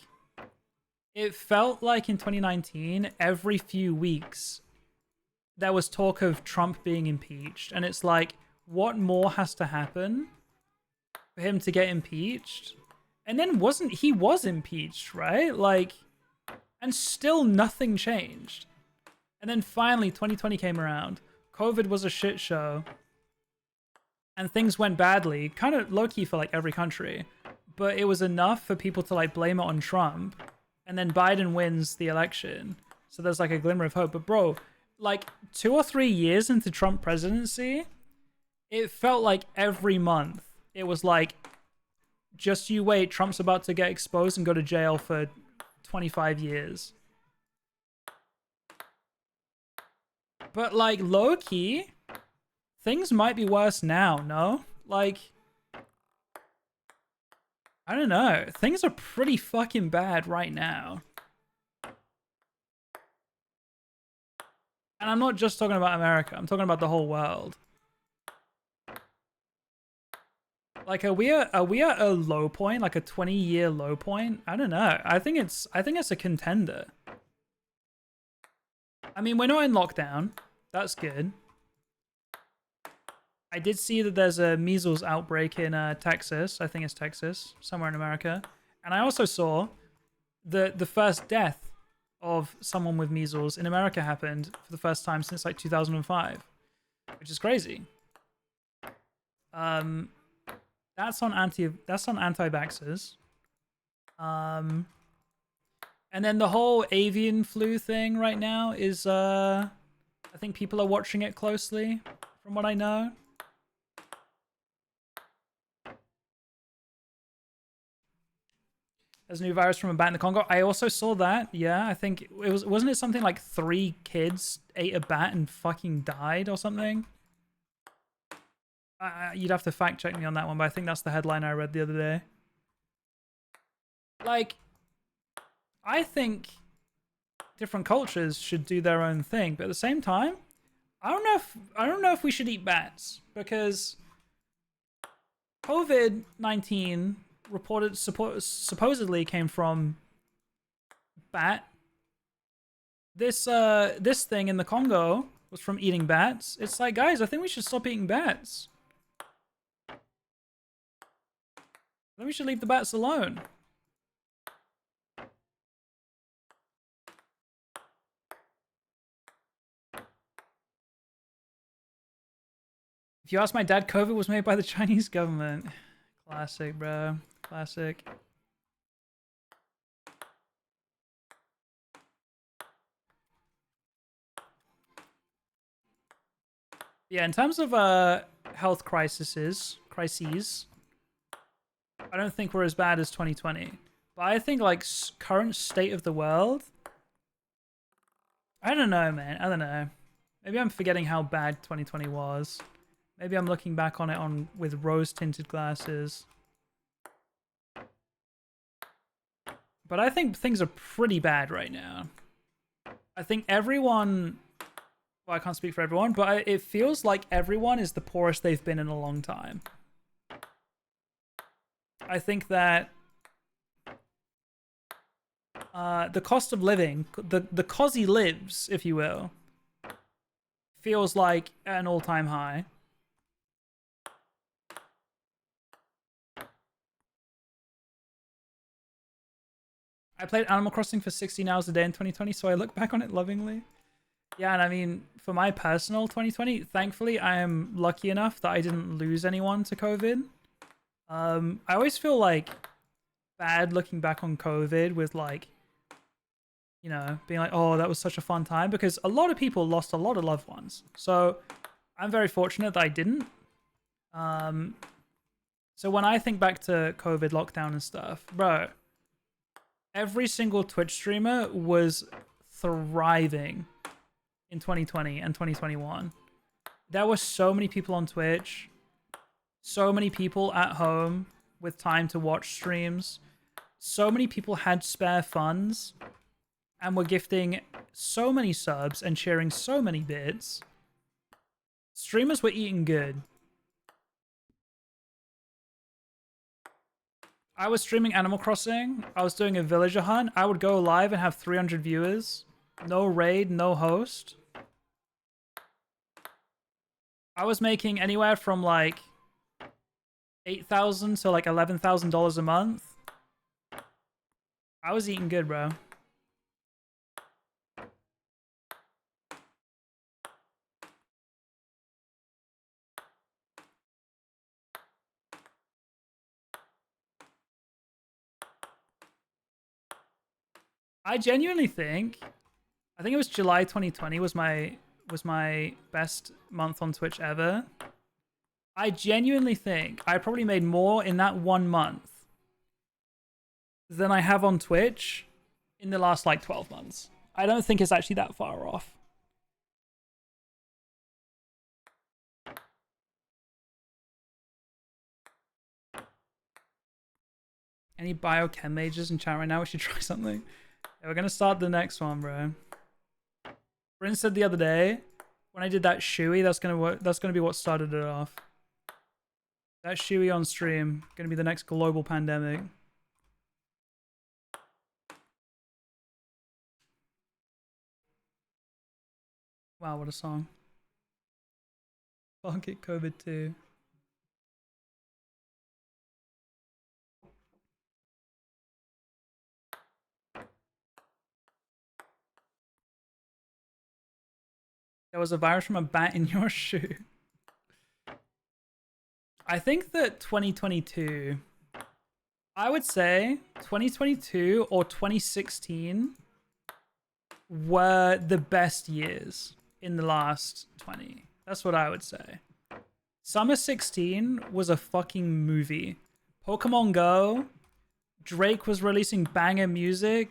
Speaker 1: it felt like in 2019, every few weeks, there was talk of Trump being impeached. And it's like, what more has to happen for him to get impeached? And then he was impeached, right? Like, and still nothing changed. And then finally, 2020 came around. COVID was a shit show. And things went badly, kind of low-key for like every country. But it was enough for people to like blame it on Trump. And then Biden wins the election. So there's like a glimmer of hope. But bro, like 2 or 3 years into Trump presidency, it felt like every month it was like, just you wait, Trump's about to get exposed and go to jail for 25 years. But like low-key, things might be worse now, no? Like, I don't know. Things are pretty fucking bad right now. And I'm not just talking about America. I'm talking about the whole world. Like, are we at a low point, like a 20-year low point? I don't know. I think it's a contender. I mean, we're not in lockdown. That's good. I did see that there's a measles outbreak in Texas. I think it's Texas, somewhere in America. And I also saw the first death of someone with measles in America happened for the first time since like 2005, which is crazy. That's on anti-vaxxers. And then the whole avian flu thing right now is I think people are watching it closely, from what I know. There's a new virus from a bat in the Congo. I also saw that. Yeah, I think wasn't it something like 3 kids ate a bat and fucking died or something? You'd have to fact check me on that one, but I think that's the headline I read the other day. Like, I think different cultures should do their own thing, but at the same time, I don't know if we should eat bats, because COVID-19 supposedly came from bat. This thing in the Congo was from eating bats. It's like, guys, I think we should stop eating bats. Then we should leave the bats alone. If you ask my dad, COVID was made by the Chinese government. Classic, bro. Classic. Yeah, in terms of health crises, I don't think we're as bad as 2020. But I think, like, current state of the world, I don't know, man. I don't know. Maybe I'm forgetting how bad 2020 was. Maybe I'm looking back on it with rose-tinted glasses. But I think things are pretty bad right now. I think everyone... Well, I can't speak for everyone, but it feels like everyone is the poorest they've been in a long time. I think that the cost of living, the cosy lives, if you will, feels like at an all-time high. I played Animal Crossing for 16 hours a day in 2020, so I look back on it lovingly. Yeah, and I mean, for my personal 2020, thankfully, I am lucky enough that I didn't lose anyone to COVID. I always feel like bad looking back on COVID with, like, you know, being like, oh, that was such a fun time, because a lot of people lost a lot of loved ones. So I'm very fortunate that I didn't. So when I think back to COVID lockdown and stuff, bro, every single Twitch streamer was thriving in 2020 and 2021. There were so many people on Twitch, so many people at home with time to watch streams, so many people had spare funds and were gifting so many subs and sharing so many bits. Streamers were eating good. I was streaming Animal Crossing. I was doing a villager hunt. I would go live and have 300 viewers. No raid, no host. I was making anywhere from like $8,000 to like $11,000 a month. I was eating good, bro. I genuinely think, I think it was July 2020 was my best month on Twitch ever. I genuinely think I probably made more in that 1 month than I have on Twitch in the last like 12 months. I don't think it's actually that far off. Any biochem majors in chat right now? We should try something. Yeah, we're gonna start the next one, bro. Bryn said the other day when I did that shoey, that's gonna be what started it off. That shoey on stream gonna be the next global pandemic. Wow, what a song. Fuck it, COVID too. There was a virus from a bat in your shoe. I think that 2022, I would say 2022 or 2016 were the best years in the last 20. That's what I would say. Summer 16 was a fucking movie. Pokemon Go, Drake was releasing banger music.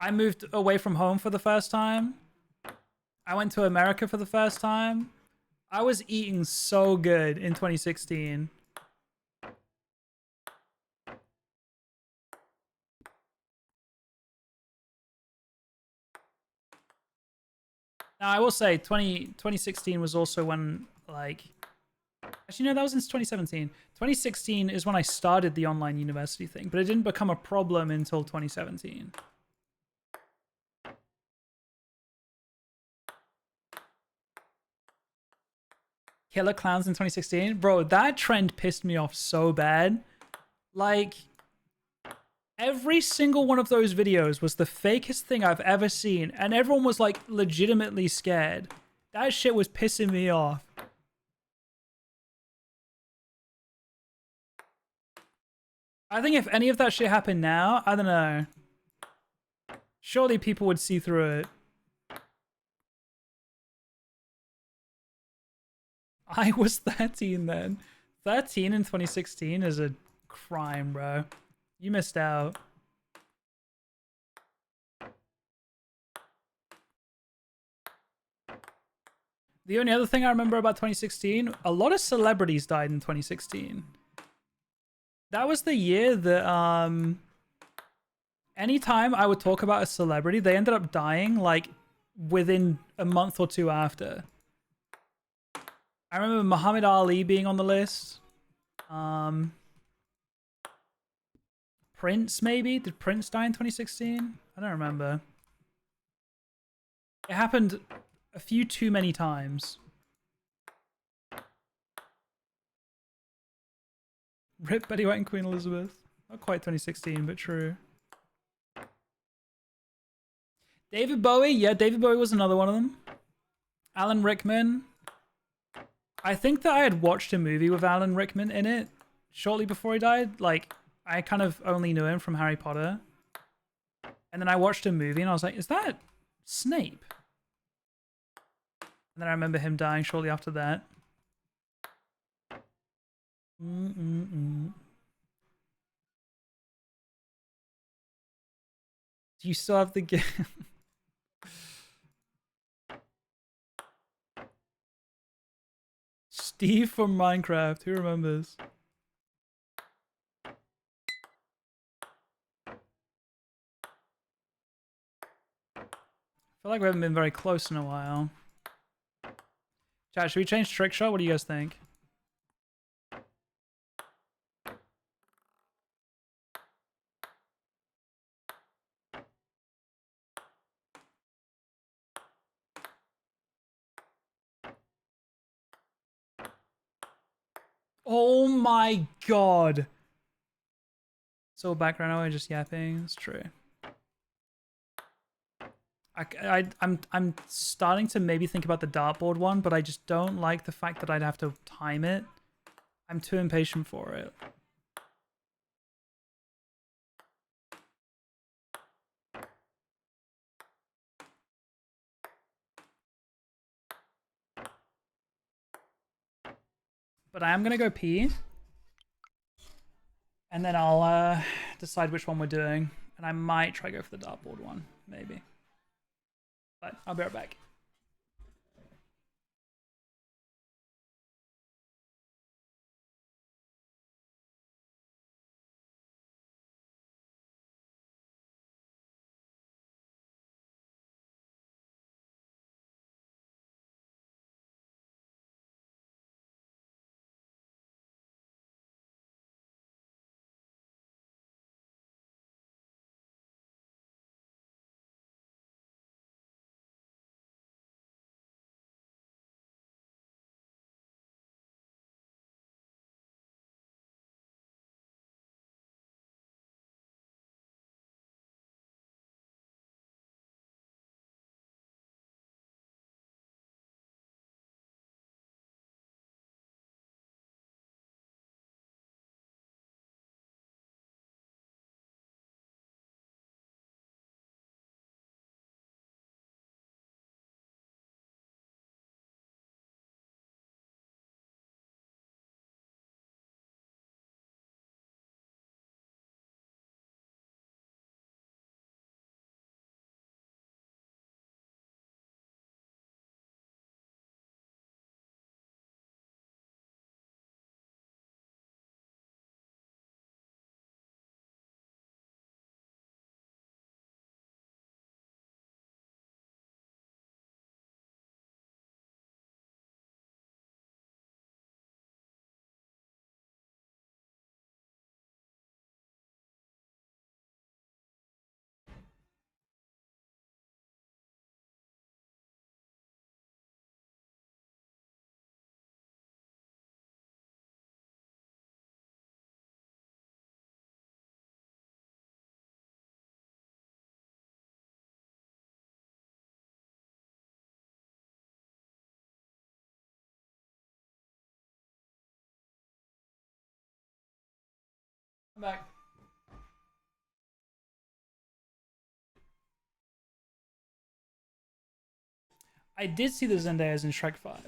Speaker 1: I moved away from home for the first time. I went to America for the first time. I was eating so good in 2016. Now, I will say 2016 was also when, like... Actually, no, that was in 2017. 2016 is when I started the online university thing, but it didn't become a problem until 2017. Killer Clowns in 2016? Bro, that trend pissed me off so bad. Like, every single one of those videos was the fakest thing I've ever seen, and everyone was, like, legitimately scared. That shit was pissing me off. I think if any of that shit happened now, I don't know. Surely people would see through it. I was 13 then. 13 in 2016 is a crime, bro. You missed out. The only other thing I remember about 2016, a lot of celebrities died in 2016. That was the year that anytime I would talk about a celebrity, they ended up dying like within a month or two after. I remember Muhammad Ali being on the list. Prince, maybe? Did Prince die in 2016? I don't remember. It happened a few too many times. Rip Betty White and Queen Elizabeth. Not quite 2016, but true. David Bowie? Yeah, David Bowie was another one of them. Alan Rickman. I think that I had watched a movie with Alan Rickman in it shortly before he died. Like, I kind of only knew him from Harry Potter. And then I watched a movie and I was like, is that Snape? And then I remember him dying shortly after that. Do you still have the game? Steve from Minecraft. Who remembers? I feel like we haven't been very close in a while. Chat, should we change Trickshot? What do you guys think? Oh my god. So background noise, just yapping. It's true. I'm starting to maybe think about the dartboard one, but I just don't like the fact that I'd have to time it. I'm too impatient for it. But I am gonna go pee. And then I'll decide which one we're doing. And I might try go for the dartboard one, maybe. But I'll be right back. I'm back. I did see the Zendayas in Shrek 5.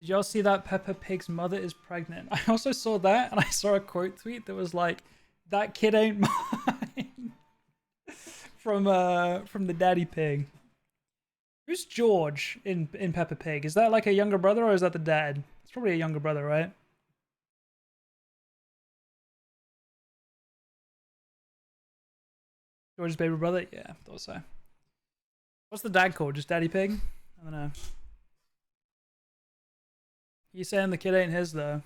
Speaker 1: Did y'all see that Peppa Pig's mother is pregnant? I also saw that, and I saw a quote tweet that was like, "That kid ain't mine," from the Daddy Pig. Who's George in Peppa Pig? Is that like a younger brother, or is that the dad? It's probably a younger brother, right? George's baby brother? Yeah, thought so. What's the dad called? Just Daddy Pig? I don't know. He's saying the kid ain't his, though.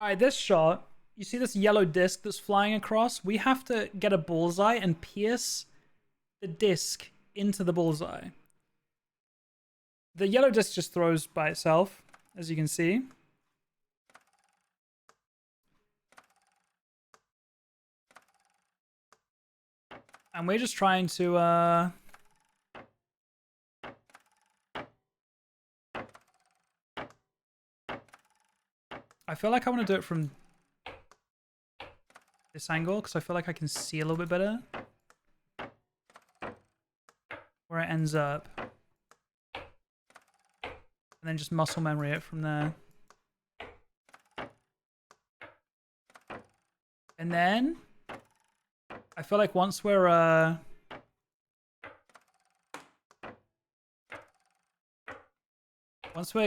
Speaker 1: Alright, this shot. You see this yellow disc that's flying across? We have to get a bullseye and pierce the disc into the bullseye. The yellow disc just throws by itself, as you can see. And we're just trying to, I feel like I want to do it from this angle, because I feel like I can see a little bit better where it ends up. And then just muscle memory it from there. And then I feel like once we're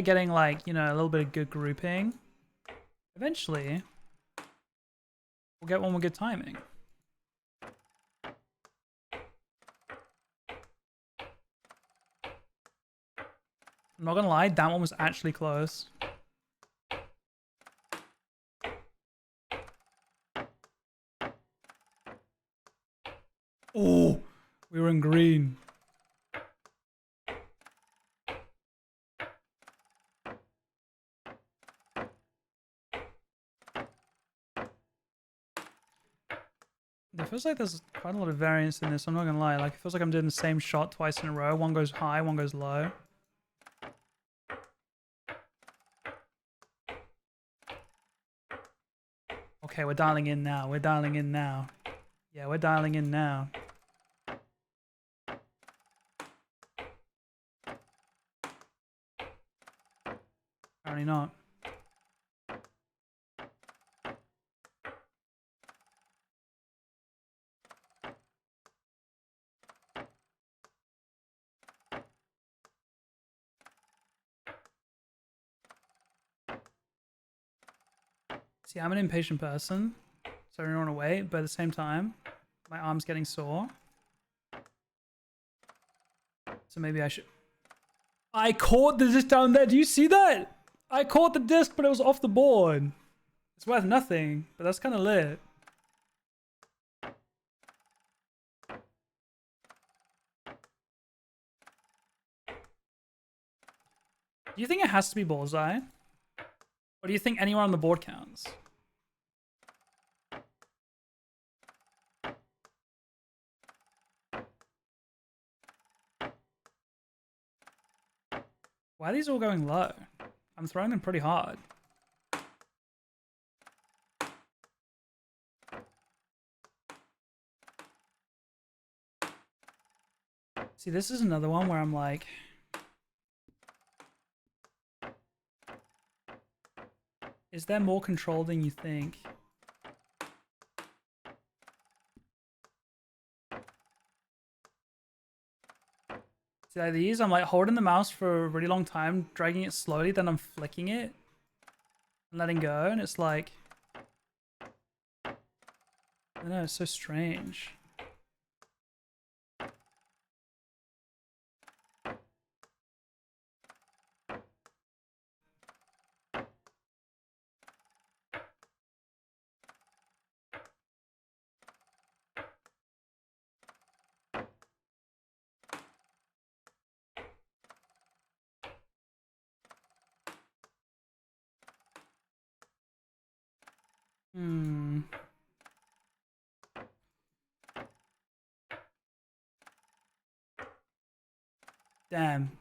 Speaker 1: getting like, you know, a little bit of good grouping, eventually we'll get one with good timing. I'm not gonna lie, that one was actually close. Oh, we were in green. It feels like there's quite a lot of variance in this, I'm not gonna lie. Like, it feels like I'm doing the same shot twice in a row. One goes high, one goes low. Okay, we're dialing in now. We're dialing in now. Yeah, we're dialing in now. Apparently not. See, I'm an impatient person, so I don't want to wait, but at the same time, my arm's getting sore. So maybe I should... I caught the disc down there. Do you see that? I caught the disc, but it was off the board. It's worth nothing, but that's kind of lit. Do you think it has to be bullseye? Or do you think anywhere on the board counts? Why are these all going low? I'm throwing them pretty hard. See, this is another one where I'm like... Is there more control than you think? See, like these, I'm like holding the mouse for a really long time, dragging it slowly, then I'm flicking it and letting go, and it's like... I don't know, it's so strange. Hmm. Damn.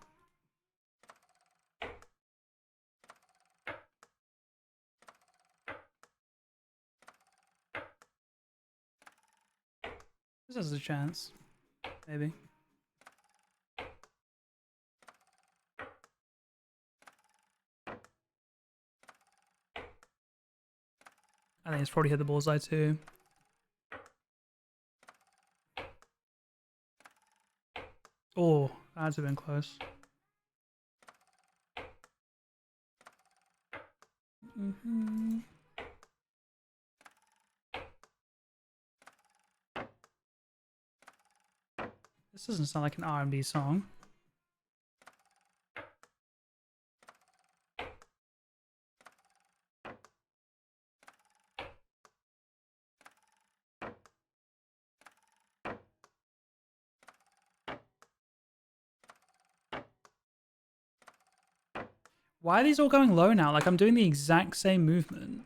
Speaker 1: This has a chance. Maybe. I think it's probably hit the bullseye too. Oh, that's been close. This doesn't sound like an R&B song. Why are these all going low now? Like, I'm doing the exact same movement.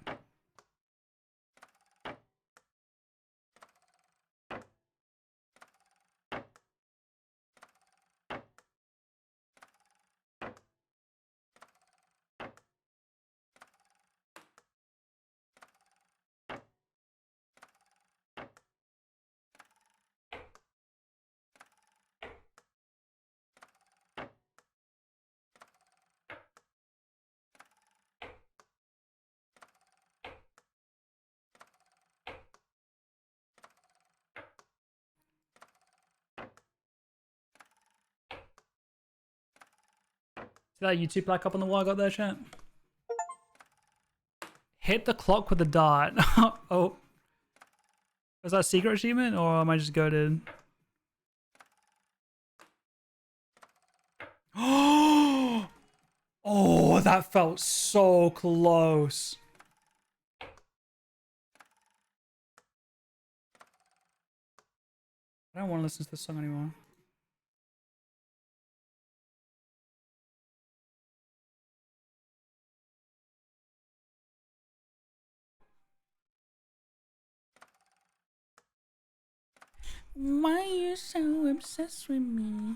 Speaker 1: See that YouTube black up on the wall I got there, chat? Hit the clock with the dart. Oh. Was that a secret achievement or am I just goated? Oh, that felt so close. I don't want to listen to this song anymore. Why are you so obsessed with me?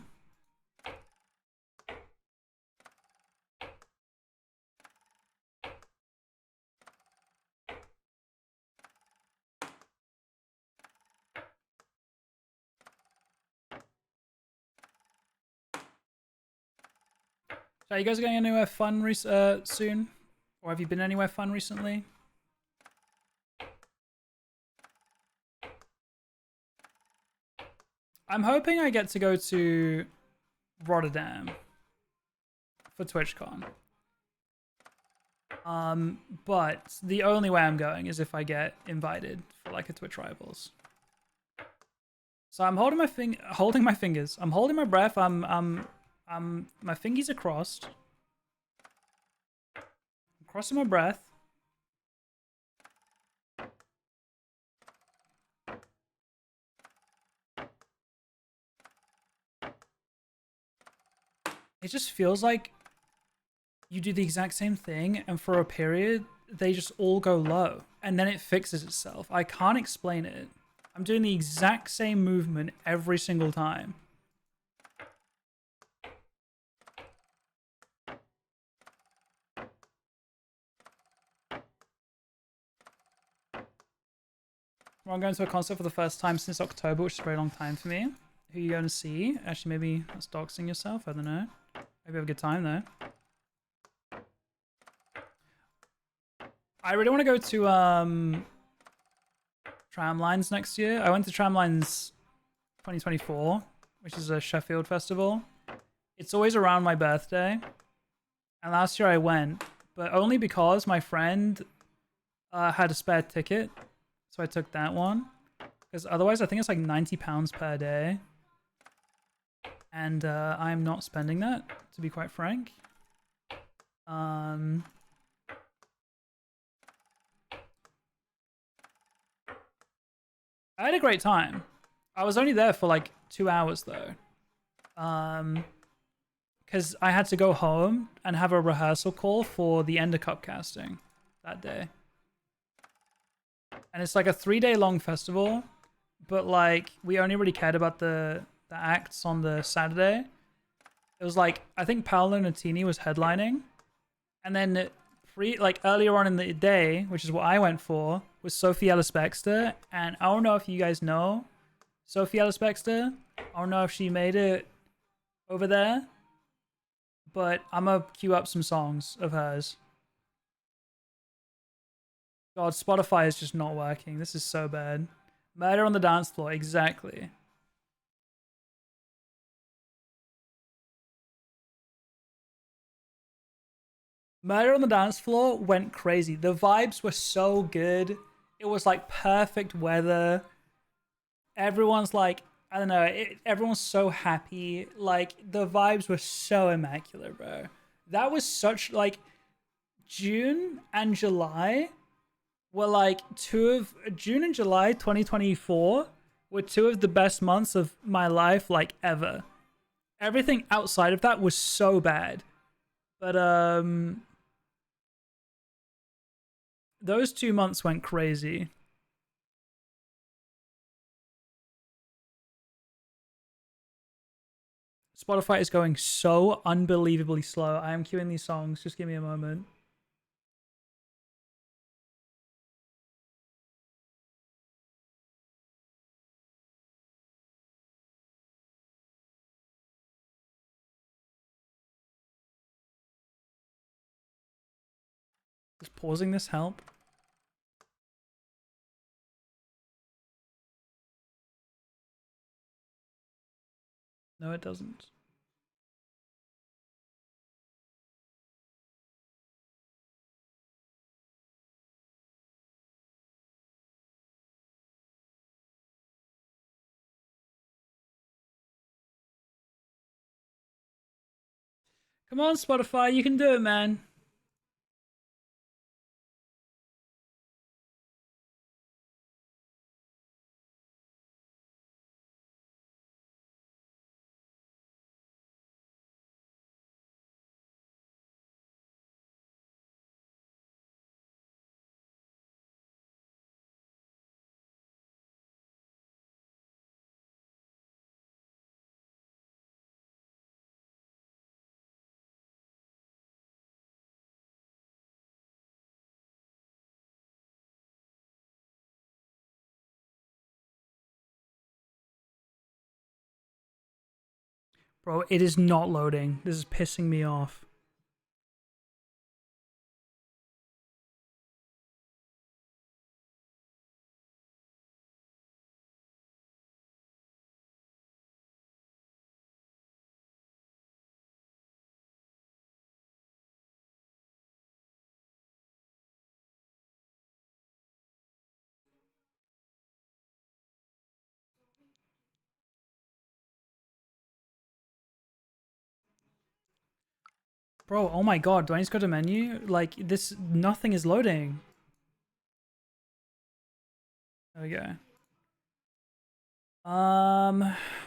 Speaker 1: So are you guys going anywhere fun soon? Or have you been anywhere fun recently? I'm hoping I get to go to Rotterdam for TwitchCon. But the only way I'm going is if I get invited for like a Twitch Rivals. So I'm holding my fingers. I'm holding my breath. My fingies are crossed. I'm crossing my breath. It just feels like you do the exact same thing and for a period, they just all go low and then it fixes itself. I can't explain it. I'm doing the exact same movement every single time. I'm going to a concert for the first time since October, which is a very long time for me. Who are you going to see? Actually, maybe that's doxing yourself. I don't know. Maybe have a good time though. I really want to go to Tramlines next year. I went to Tramlines 2024, which is a Sheffield festival. It's always around my birthday. And last year I went, but only because my friend had a spare ticket. So I took that one. Because otherwise I think it's like £90 per day. And I'm not spending that, to be quite frank. I had a great time. I was only there for like 2 hours though. Because I had to go home and have a rehearsal call for the Ender Cup casting that day. And it's like a 3-day long festival, but like we only really cared about the acts on the Saturday. It was like, I think Paolo Nutini was headlining. And then earlier on in the day, which is what I went for, was Sophie Ellis Bextor. And I don't know if you guys know, Sophie Ellis Bextor. I don't know if she made it over there, but I'm gonna queue up some songs of hers. God, Spotify is just not working. This is so bad. Murder on the Dance Floor, exactly. Murder on the Dance Floor went crazy. The vibes were so good. It was like perfect weather. Everyone's like, I don't know, everyone's so happy. Like, the vibes were so immaculate, bro. That was such, like, June and July were like June and July 2024 were two of the best months of my life, like, ever. Everything outside of that was so bad. But, those 2 months went crazy. Spotify is going so unbelievably slow. I am queuing these songs. Just give me a moment. Does pausing this help? No, it doesn't. Come on, Spotify, you can do it, man. Bro, it is not loading. This is pissing me off. Bro, oh my god, do I need to go to menu? Like, this, nothing is loading. There we go.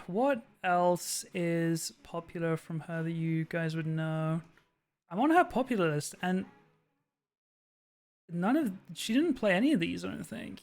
Speaker 1: What else is popular from her that you guys would know? I'm on her popular list, and she didn't play any of these, I don't think.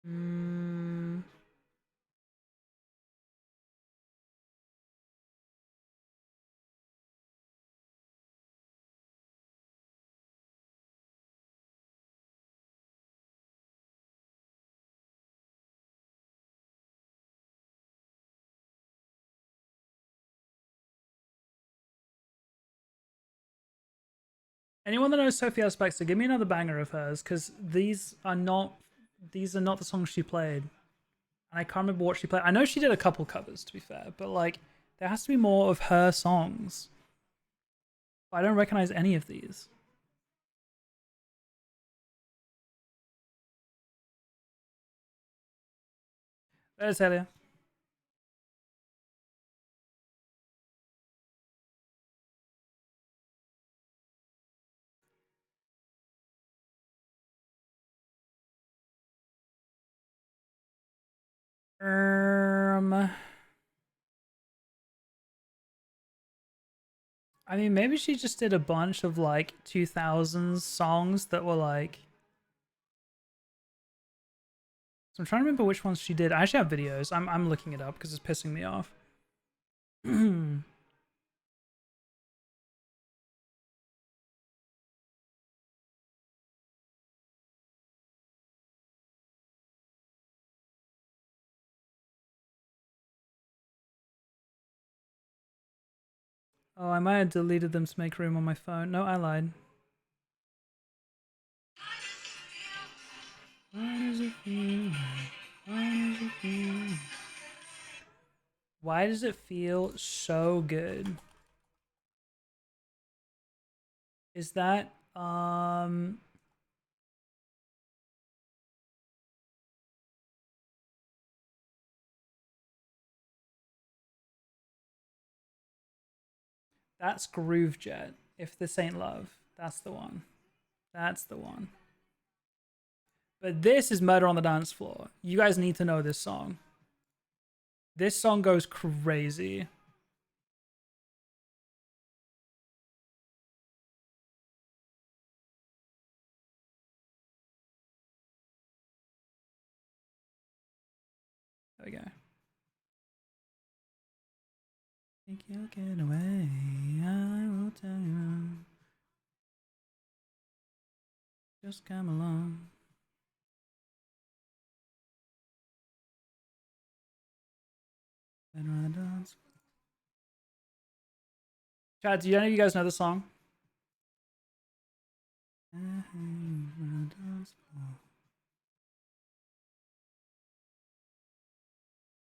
Speaker 1: Hmm. Anyone that knows Sophie Ellis-Bextor, give me another banger of hers, because these are not the songs she played. And I can't remember what she played. I know she did a couple covers, to be fair, but like, there has to be more of her songs. I don't recognize any of these. There's Helia. Um, I mean, maybe she just did a bunch of like 2000s songs that were like. So I'm trying to remember which ones she did. I actually have videos. I'm looking it up because it's pissing me off. Oh, I might have deleted them to make room on my phone. No, I lied. Why does it feel? Why does it feel? Why does it feel so good? Is that that's Groovejet. If this ain't love, that's the one. That's the one. But this is Murder on the Dance Floor. You guys need to know this song. This song goes crazy. There we go. Think you'll get away, I will tell you. Just come along. Chad, do any of you guys know the song?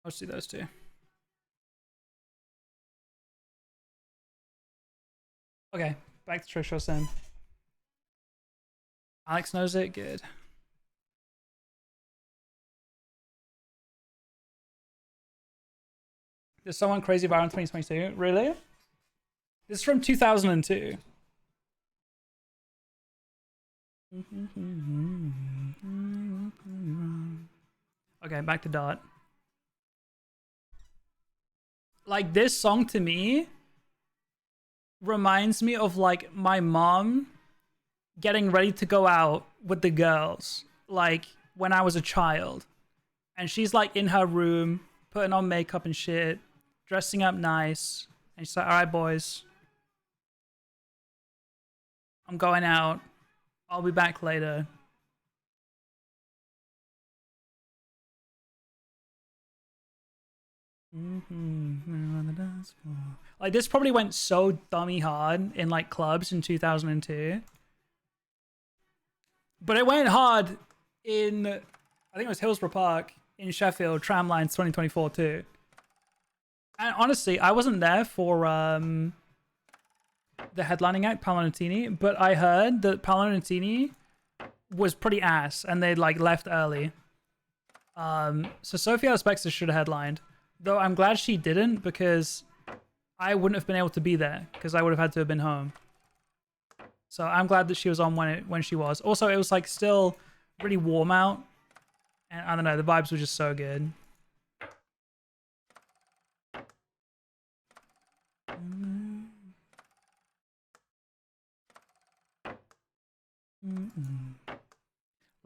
Speaker 1: I'll see those two. Okay, back to Trickshot Sim. Alex knows it. Good. There's someone crazy viral in 2022. Really? This is from 2002. Okay, back to Dot. Like, this song to me reminds me of like my mom getting ready to go out with the girls, like when I was a child. And she's like in her room, putting on makeup and shit, dressing up nice. And she's like, all right, boys, I'm going out. I'll be back later. Like, this probably went so dummy hard in like clubs in 2002. But it went hard in, I think it was Hillsborough Park in Sheffield, Tramlines 2024 too. And honestly, I wasn't there for the headlining act, Paolo Nutini, but I heard that Paolo Nutini was pretty ass and they like left early. So Sophia Spexter should have headlined. Though I'm glad she didn't, because I wouldn't have been able to be there because I would have had to have been home. So I'm glad that she was on when she was. Also, it was like still really warm out. And I don't know, the vibes were just so good.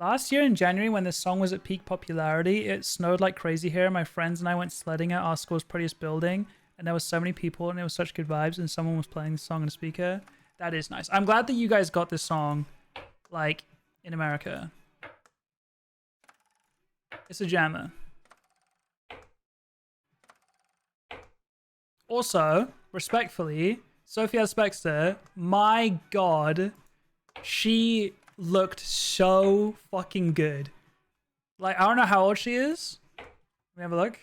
Speaker 1: Last year in January, when this song was at peak popularity, it snowed like crazy here. My friends and I went sledding at our school's prettiest building, and there was so many people, and it was such good vibes, and someone was playing the song on a speaker. That is nice. I'm glad that you guys got this song, like, in America. It's a jammer. Also, respectfully, Sophia Spexter, my god, she looked so fucking good. Like, I don't know how old she is. Let me have a look.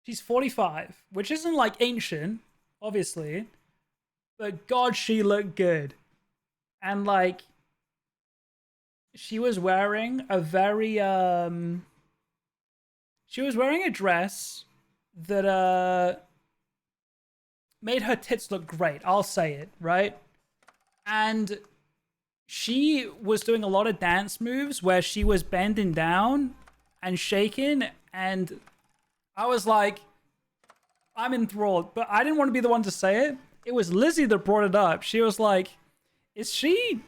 Speaker 1: She's 45, which isn't like ancient, obviously, but god, she looked good. And like, she was wearing a very she was wearing a dress that made her tits look great. I'll say it, right? And she was doing a lot of dance moves where she was bending down and shaking, and I was like, I'm enthralled, but I didn't want to be the one to say it. It was Lizzie that brought it up. She was like, is she,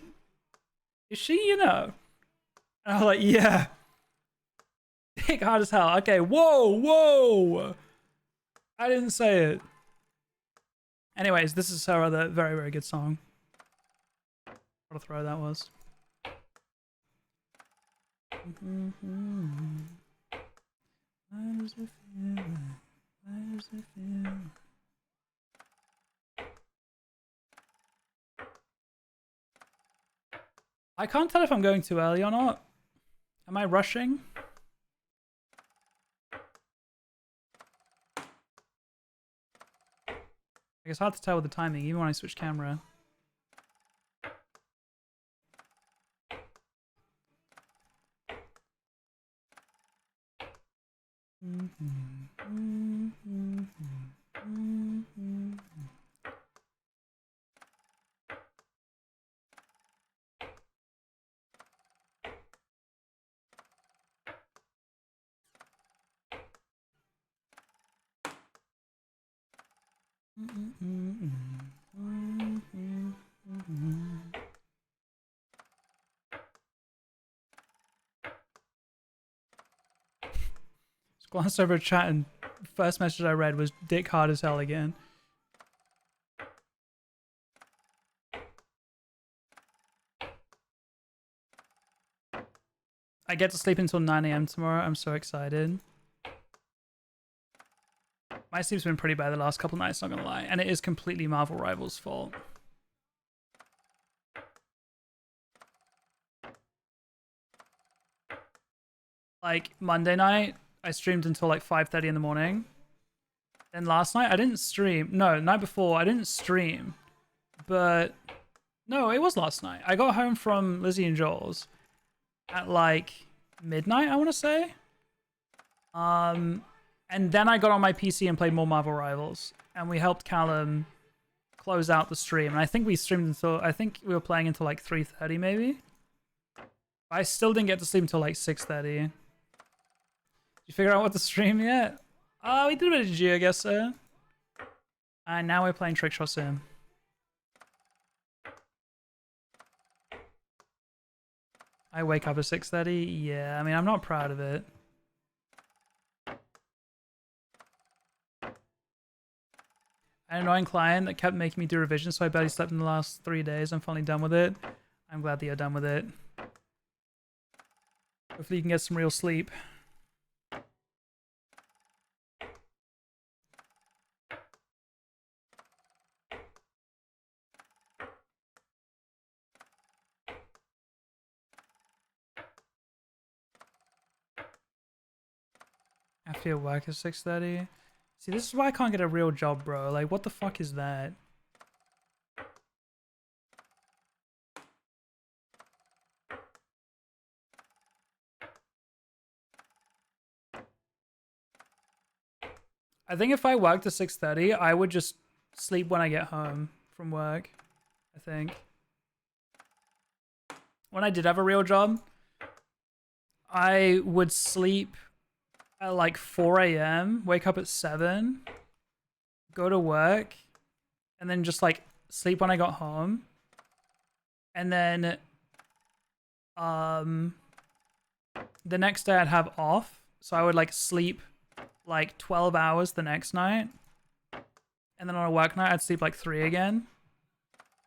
Speaker 1: you know? And I was like, yeah. Dick hard as hell. Okay, whoa. I didn't say it. Anyways, this is her other very, very good song. What a throw that was. How does it feel? How does it feel? I can't tell if I'm going too early or not. Am I rushing? It's hard to tell with the timing, even when I switch camera. Just glanced over chat and first message I read was dick hard as hell again. I get to sleep until 9 AM tomorrow. I'm so excited. My sleep's been pretty bad the last couple nights, not gonna lie. And it is completely Marvel Rivals' fault. Like, Monday night, I streamed until like 5:30 in the morning. Then last night, I didn't stream. No, night before, I didn't stream. But, no, it was last night. I got home from Lizzie and Joel's at like midnight, I want to say. And then I got on my PC and played more Marvel Rivals. And we helped Callum close out the stream. And I think we streamed until, I think we were playing until like 3:30 maybe. I still didn't get to sleep until like 6:30. Did you figure out what to stream yet? We did a bit of geoguessr. And now we're playing Trickshot Sim. I wake up at 6:30. Yeah, I mean, I'm not proud of it. An annoying client that kept making me do revisions, so I barely slept in the last 3 days. I'm finally done with it. I'm glad that you're done with it. Hopefully you can get some real sleep. After your work at 6:30. See, this is why I can't get a real job, bro. Like, what the fuck is that? I think if I worked at 6:30, I would just sleep when I get home from work. I think. When I did have a real job, I would sleep at like 4 AM, wake up at 7, go to work, and then just like sleep when I got home. And then the next day I'd have off, so I would like sleep like 12 hours the next night. And then on a work night I'd sleep like 3 again.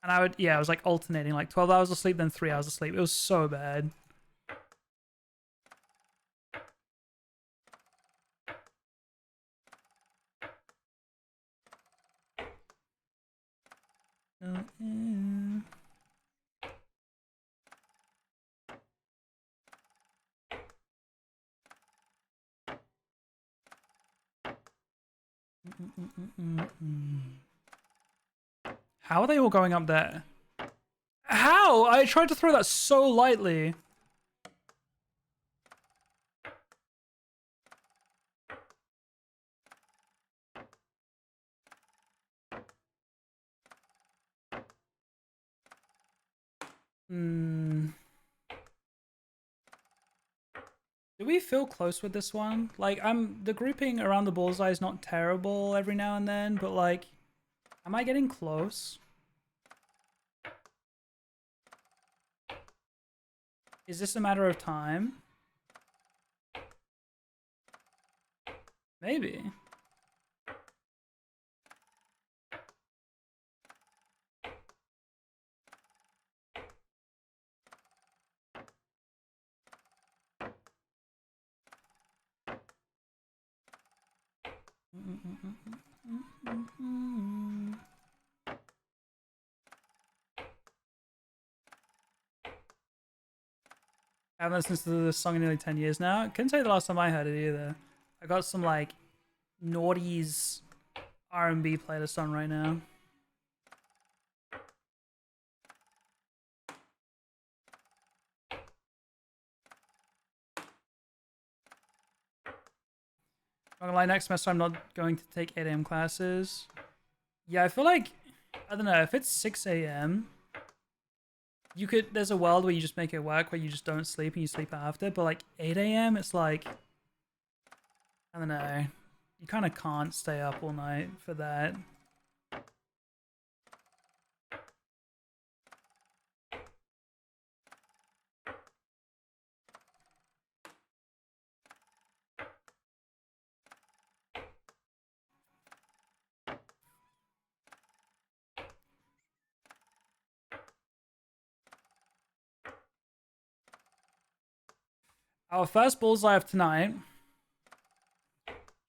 Speaker 1: And I would, yeah, I was like alternating, like 12 hours of sleep, then 3 hours of sleep. It was so bad. How are they all going up there? How? I tried to throw that so lightly. Hmm. Do we feel close with this one? Like, the grouping around the bullseye is not terrible every now and then, but like, am I getting close? Is this a matter of time? Maybe. I haven't listened to this song in nearly 10 years now. Couldn't tell you the last time I heard it either. I got some like noughties R&B playlist on right now. I'm not gonna lie, next semester I'm not going to take 8 a.m. classes. Yeah, I feel like, I don't know, if it's 6 a.m., you could, there's a world where you just make it work, where you just don't sleep and you sleep after, but like 8 a.m., it's like, I don't know, you kind of can't stay up all night for that. Our first bullseye of tonight,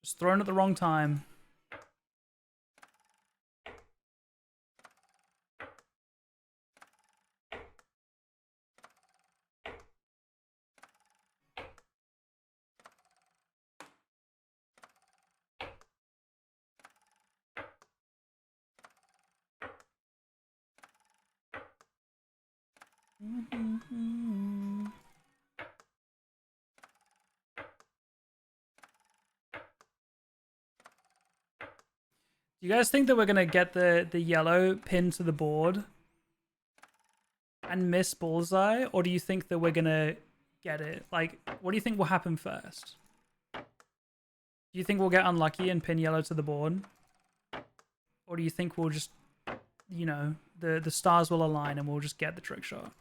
Speaker 1: just thrown at the wrong time. Do you guys think that we're gonna get the yellow pinned to the board and miss bullseye, or do you think that we're gonna get it? Like, what do you think will happen first? Do you think we'll get unlucky and pin yellow to the board, or do you think we'll just, you know, the stars will align and we'll just get the trick shot?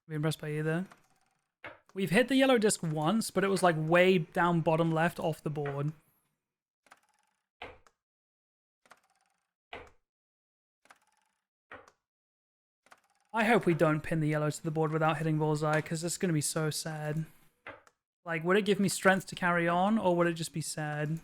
Speaker 1: Be impressed by either. We've hit the yellow disc once, but it was like way down bottom left off the board. I hope we don't pin the yellow to the board without hitting bullseye, because it's going to be so sad. Like, would it give me strength to carry on, or would it just be sad?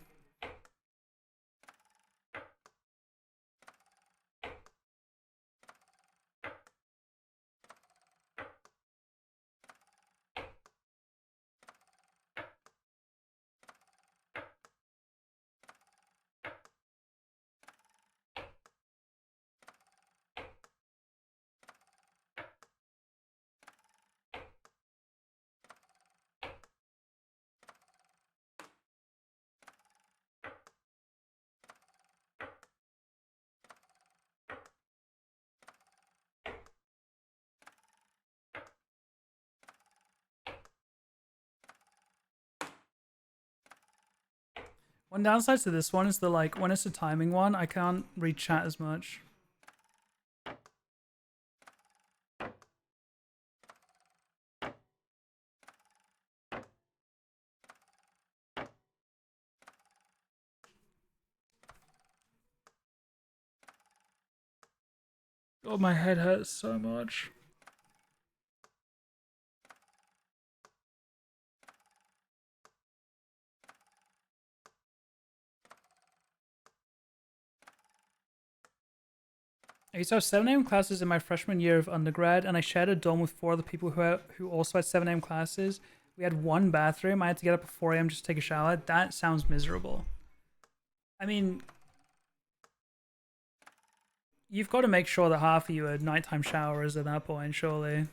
Speaker 1: One downside to this one is that, like, when it's a timing one, I can't read chat as much. Oh, my head hurts so much. I used to have 7 a.m. classes in my freshman year of undergrad, and I shared a dorm with 4 other people who also had 7 a.m. classes. We had 1 bathroom. I had to get up at 4 a.m. just to take a shower. That sounds miserable. I mean, you've got to make sure that half of you are nighttime showerers at that point, surely.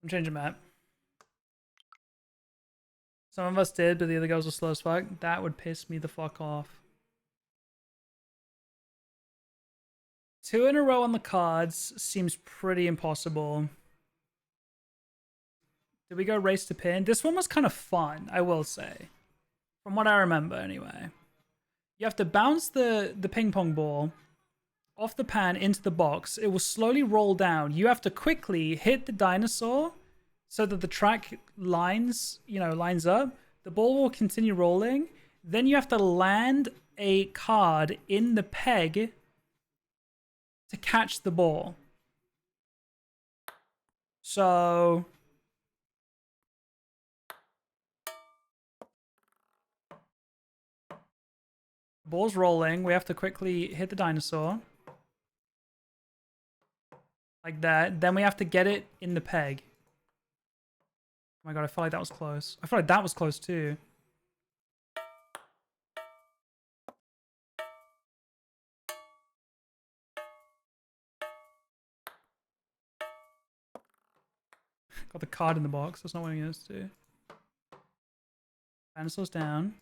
Speaker 1: I'm changing map. Some of us did, but the other girls were slow as fuck. That would piss me the fuck off. 2 in a row on the cards seems pretty impossible. Did we go race to pin? This one was kind of fun, I will say. From what I remember, anyway. You have to bounce the ping pong ball off the pan into the box. It will slowly roll down. You have to quickly hit the dinosaur so that the track lines up. The ball will continue rolling. Then you have to land a card in the peg to catch the ball. So the ball's rolling. We have to quickly hit the dinosaur. Like that. Then we have to get it in the peg. Oh my god, I felt like that was close. I feel like that was close too. Got the card in the box. That's not what I'm used to. Dinosaur's down.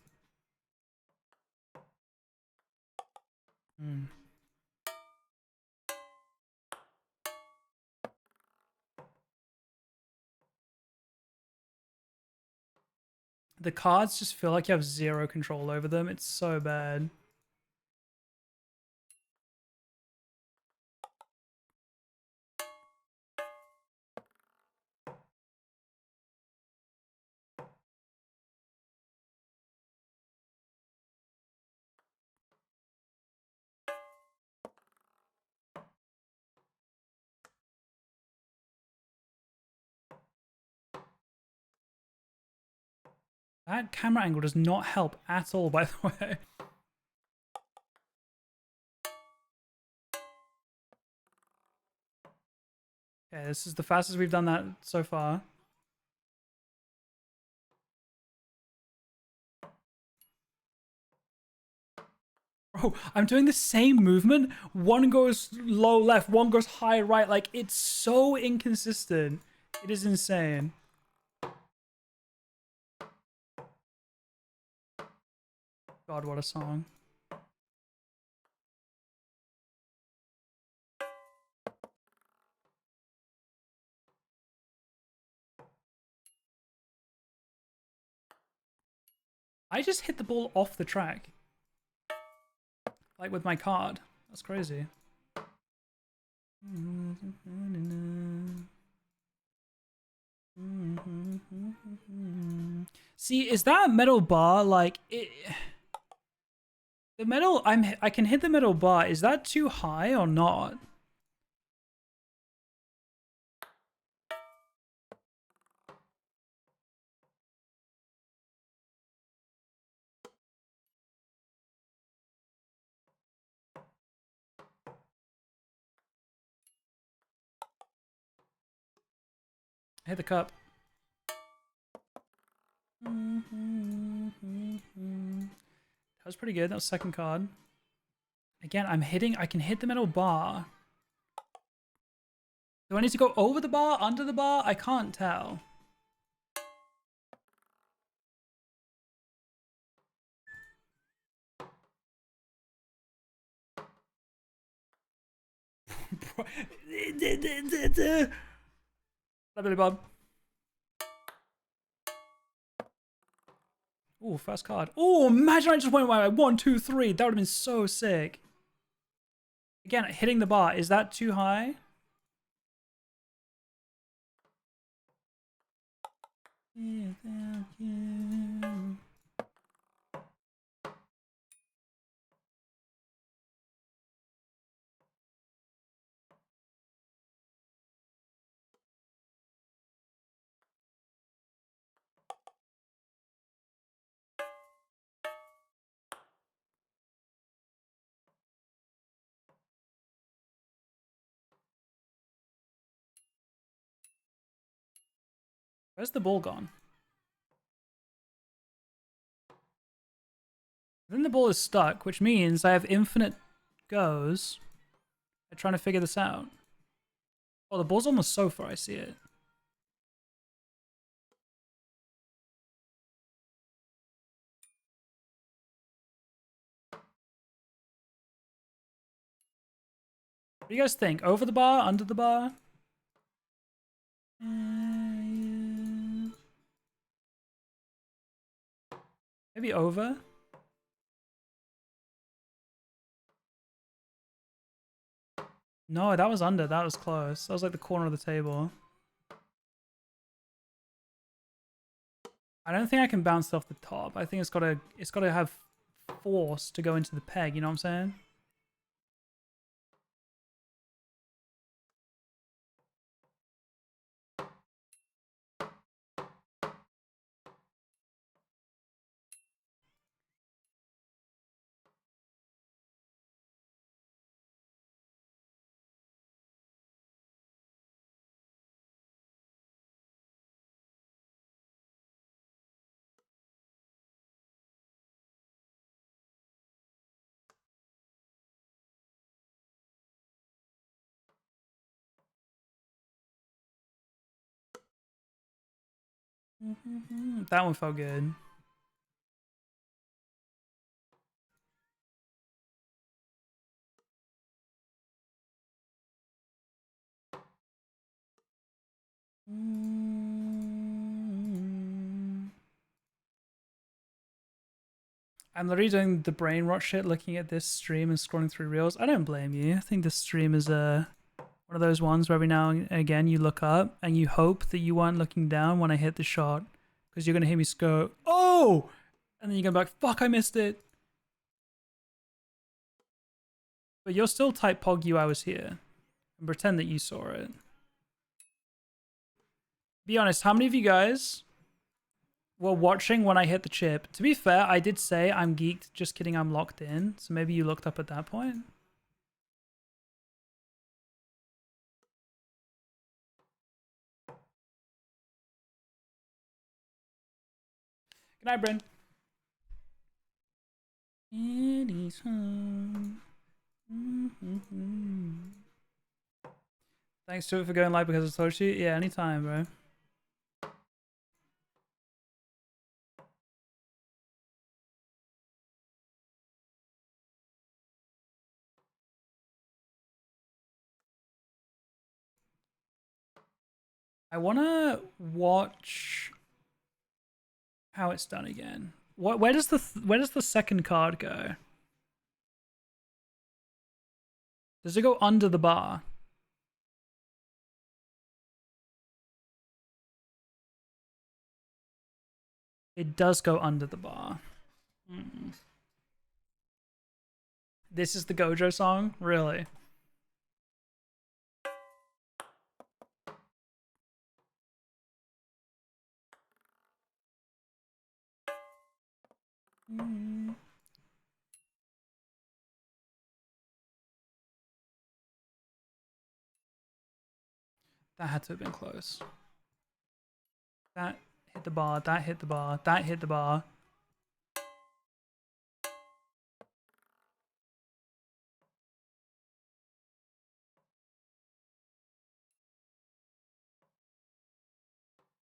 Speaker 1: The cards just feel like you have 0 control over them. It's so bad. That camera angle does not help at all, by the way. Okay, this is the fastest we've done that so far. Bro, I'm doing the same movement. One goes low left, one goes high right. Like, it's so inconsistent. It is insane. God, what a song. I just hit the ball off the track. Like with my card. That's crazy. See, is that metal bar like it? The metal I can hit the metal bar. Is that too high or not? I hit the cup. That was pretty good. That was second card. Again, I can hit the metal bar. Do I need to go over the bar, under the bar? I can't tell. Bob. Ooh, first card. Ooh, imagine I just went by 1, 2, 3. That would have been so sick. Again, hitting the bar. Is that too high? Without you. Where's the ball gone? Then the ball is stuck, which means I have infinite goes at trying to figure this out. Oh, the ball's on the sofa. I see it. What do you guys think? Over the bar? Under the bar? Yeah. Maybe over? No, that was under. That was close. That was like the corner of the table. I don't think I can bounce it off the top. I think it's gotta have force to go into the peg, you know what I'm saying? That one felt good. I'm literally doing the brain rot shit, looking at this stream and scrolling through reels. I don't blame you. I think this stream is one of those ones where every now and again you look up and you hope that you weren't looking down when I hit the shot, because you're gonna hear me go, "Oh!" and then you're gonna be like, "Fuck, I missed it." But you'll still type "Pog you, I was here" and pretend that you saw it. Be honest, how many of you guys were watching when I hit the chip? To be fair, I did say I'm geeked. Just kidding, I'm locked in. So maybe you looked up at that point. Good night, Bryn. Thanks to it for going live because of Toshi. Yeah, anytime, bro. I wanna watch how it's done again. Where does the second card go? Does it go under the bar? It does go under the bar. This is the Gojo song? Really? That had to have been close. That hit the bar, that hit the bar, that hit the bar.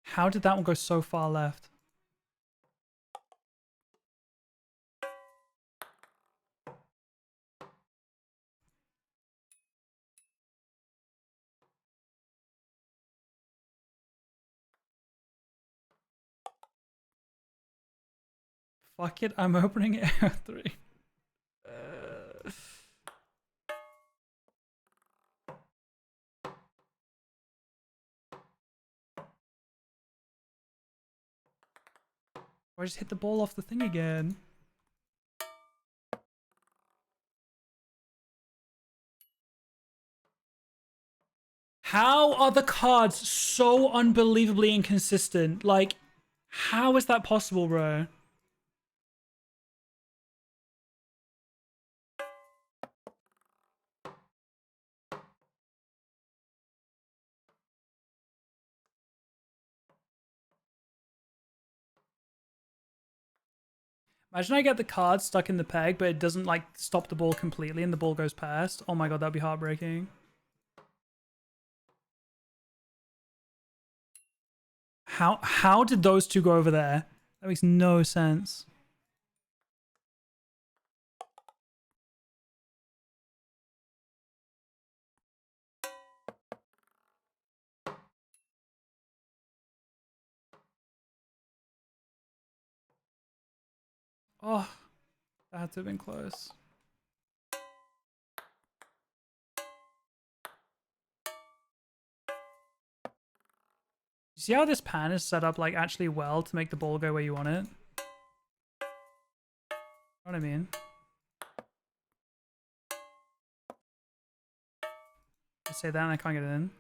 Speaker 1: How did that one go so far left? Fuck it, I'm opening it at 3. Or I just hit the ball off the thing again. How are the cards so unbelievably inconsistent? Like, how is that possible, bro? Imagine I get the card stuck in the peg, but it doesn't like stop the ball completely and the ball goes past. Oh my god, that'd be heartbreaking. How did those two go over there? That makes no sense. Oh, that had to have been close. You see how this pan is set up like actually well to make the ball go where you want it? Know what I mean? I say that and I can't get it in.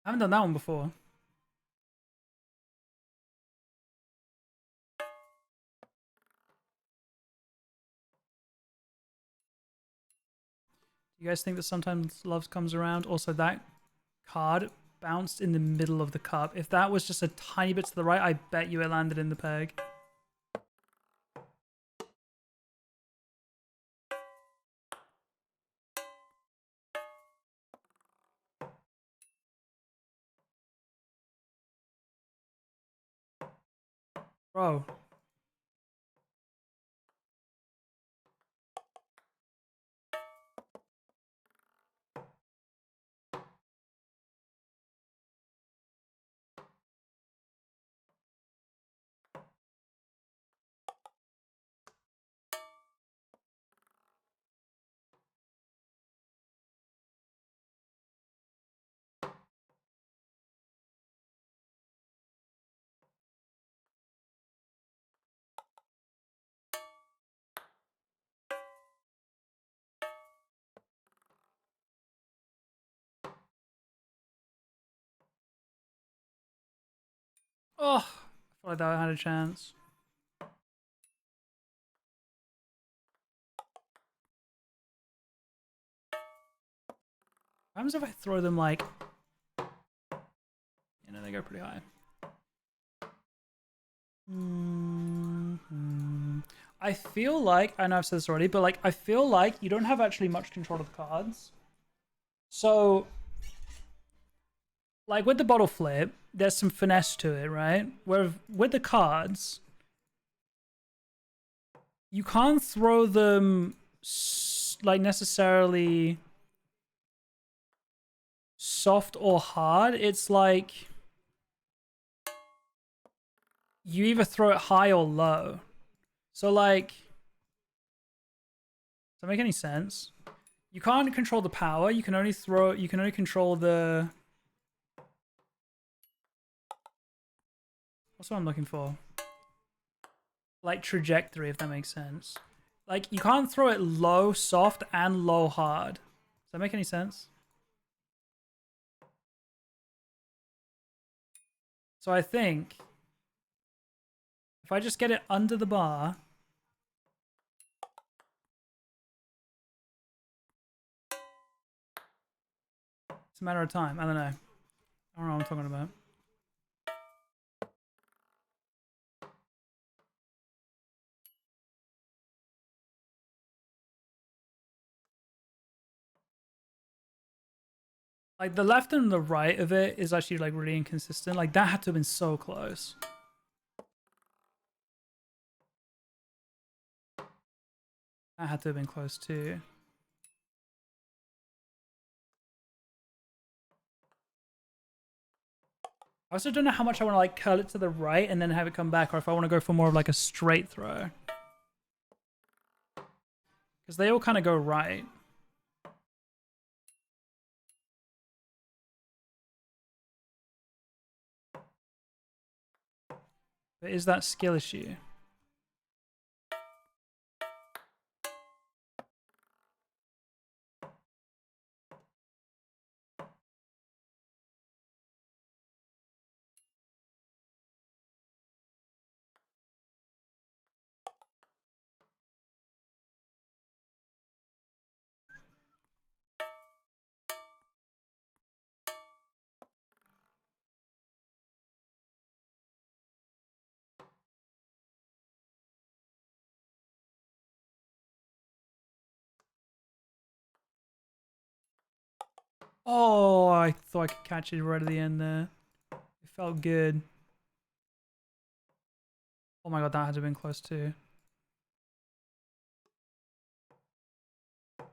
Speaker 1: I haven't done that one before. You guys think that sometimes love comes around? Also, that card bounced in the middle of the cup. If that was just a tiny bit to the right, I bet you it landed in the peg. Bro. Oh, I feel like that had a chance. What happens if I throw them like... You know, they go pretty high. I feel like... I know I've said this already, but like, I feel like you don't have actually much control of the cards. So... Like, with the bottle flip, there's some finesse to it, right? Where with the cards, you can't throw them like necessarily soft or hard. It's like you either throw it high or low. So like, does that make any sense? You can't control the power. You can only throw. You can only control the. What's what I'm looking for? Like trajectory, if that makes sense. Like you can't throw it low, soft, and low hard. Does that make any sense? So I think if I just get it under the bar, it's a matter of time. I don't know. I don't know what I'm talking about. Like the left and the right of it is actually like really inconsistent. Like that had to have been so close. That had to have been close too. I also don't know how much I want to like curl it to the right and then have it come back, or if I want to go for more of like a straight throw. Because they all kind of go right. But is that skill issue? Oh, I thought I could catch it right at the end there. It felt good. Oh my god, that had to have been close too.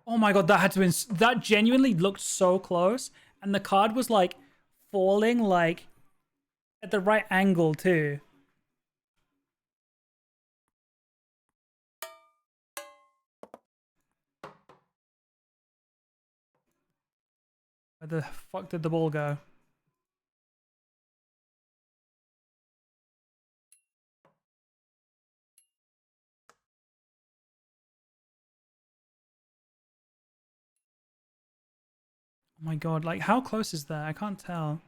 Speaker 1: Oh my god, that had to have been... That genuinely looked so close. And the card was like falling like at the right angle too. Where the fuck did the ball go? Oh my god, like how close is that? I can't tell.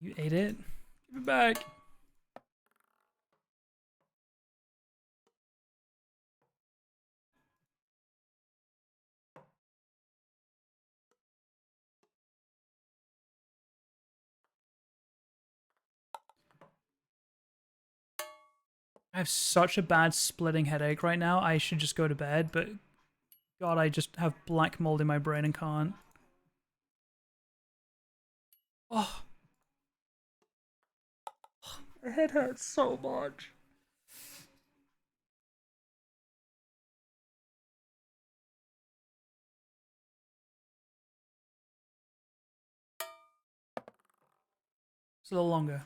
Speaker 1: You ate it? Give it back. I have such a bad splitting headache right now. I should just go to bed, but god, I just have black mold in my brain and can't. Oh, my head hurts so much. It's a little longer.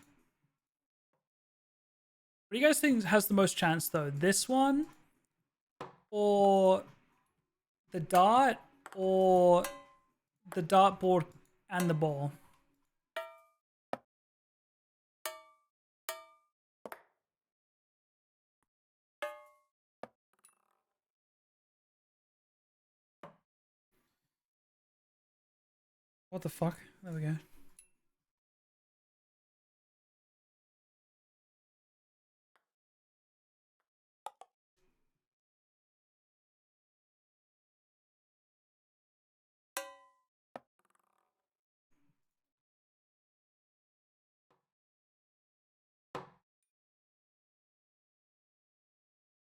Speaker 1: What do you guys think has the most chance though? This one? Or the dart? Or the dartboard and the ball? What the fuck? There we go.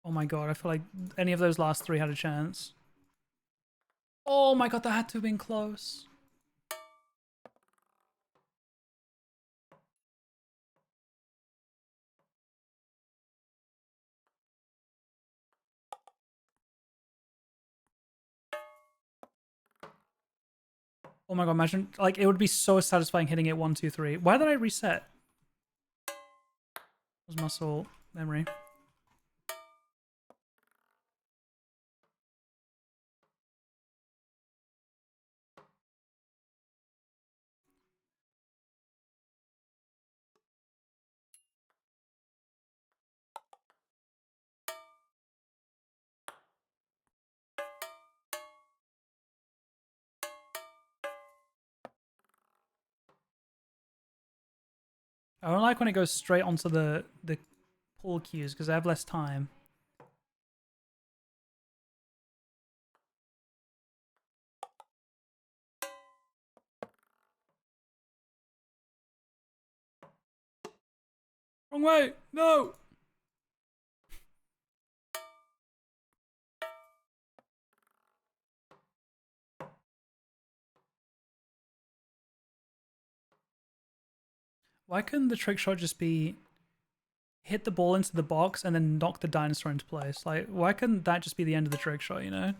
Speaker 1: Oh my god, I feel like any of those last three had a chance. Oh my god, that had to have been close. Oh my god, imagine, like, it would be so satisfying hitting it 1, 2, 3. Why did I reset? Was muscle memory. I don't like when it goes straight onto the pull cues because I have less time. Wrong way! No! Why couldn't the trick shot just be hit the ball into the box and then knock the dinosaur into place? Like, why couldn't that just be the end of the trick shot, you know?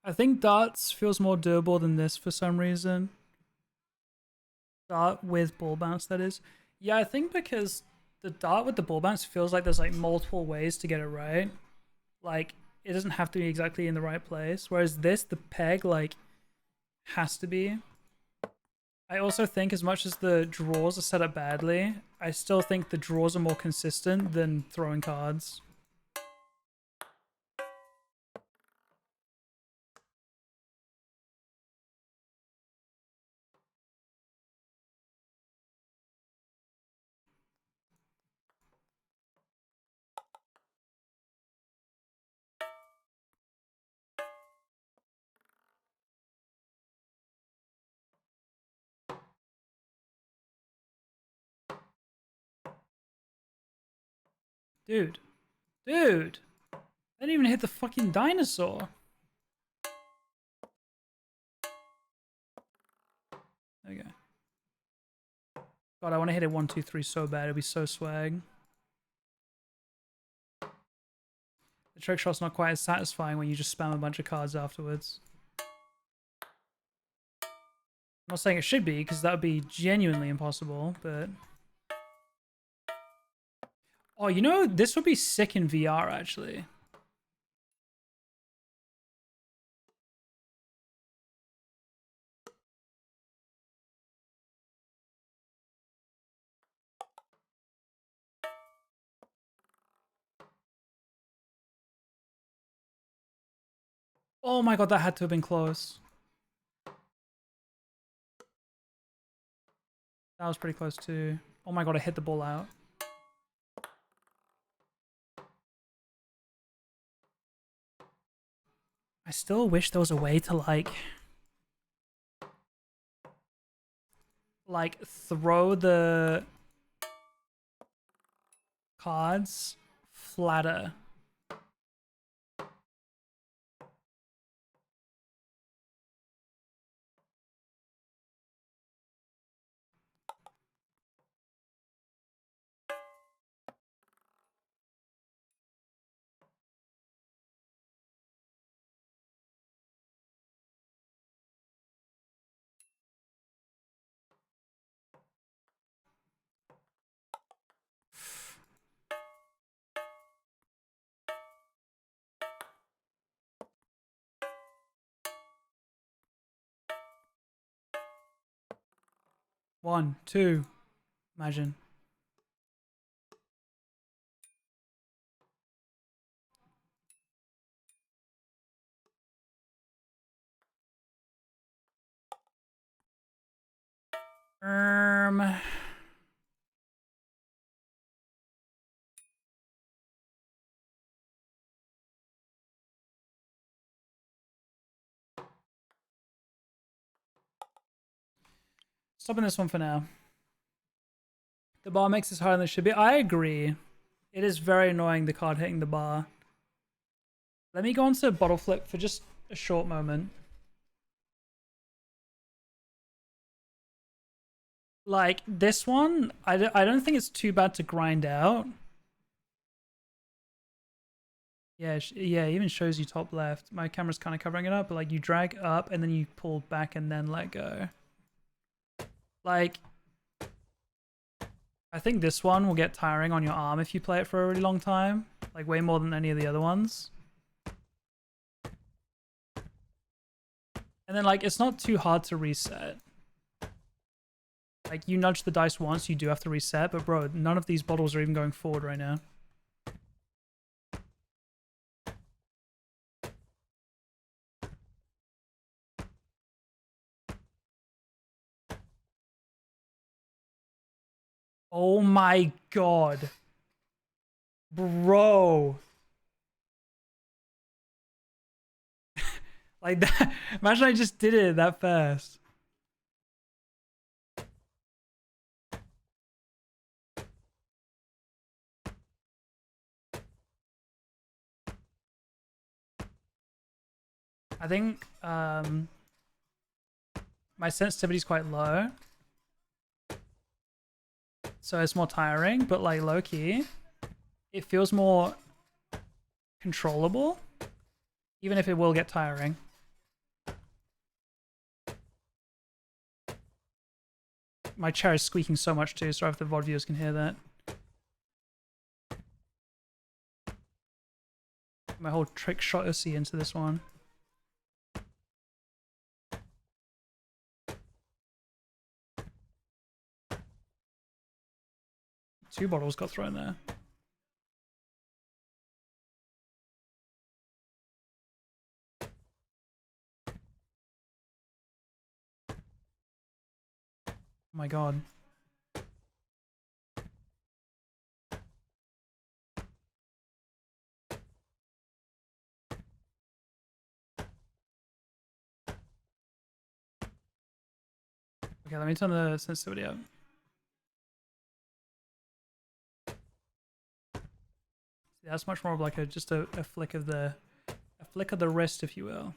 Speaker 1: I think darts feels more doable than this for some reason. Dart with ball bounce, that is. Yeah, I think because the dart with the ball bounce feels like there's like multiple ways to get it right. Like, it doesn't have to be exactly in the right place. Whereas this, the peg, like, has to be. I also think as much as the draws are set up badly, I still think the draws are more consistent than throwing cards. Dude. Dude! I didn't even hit the fucking dinosaur. There we go. God, I want to hit it 1, 2, 3 so bad. It'd be so swag. The trick shot's not quite as satisfying when you just spam a bunch of cards afterwards. I'm not saying it should be, because that would be genuinely impossible, but... Oh, you know, this would be sick in VR, actually. Oh my god, that had to have been close. That was pretty close too. Oh my god, I hit the ball out. I still wish there was a way to like throw the cards flatter. One, two, imagine. Um, Stopping this one for now. The bar makes this harder than it should be. I agree. It is very annoying, the card hitting the bar. Let me go on to bottle flip for just a short moment. Like, this one, I don't think it's too bad to grind out. Yeah, yeah, it even shows you top left. My camera's kind of covering it up, but like you drag up and then you pull back and then let go. Like, I think this one will get tiring on your arm if you play it for a really long time. Like, way more than any of the other ones. And then, like, it's not too hard to reset. Like, you nudge the dice once, you do have to reset. But, bro, none of these bottles are even going forward right now. Oh my god. Bro. Like that. Imagine I just did it that fast. I think my sensitivity is quite low. So it's more tiring, but like low key, it feels more controllable, even if it will get tiring. My chair is squeaking so much too, sorry if the VOD viewers can hear that. My whole Trickshot Odyssey into this one. Two bottles got thrown there. Oh my god. Okay, let me turn the sensitivity up. See, that's much more of like just a flick of the wrist, if you will.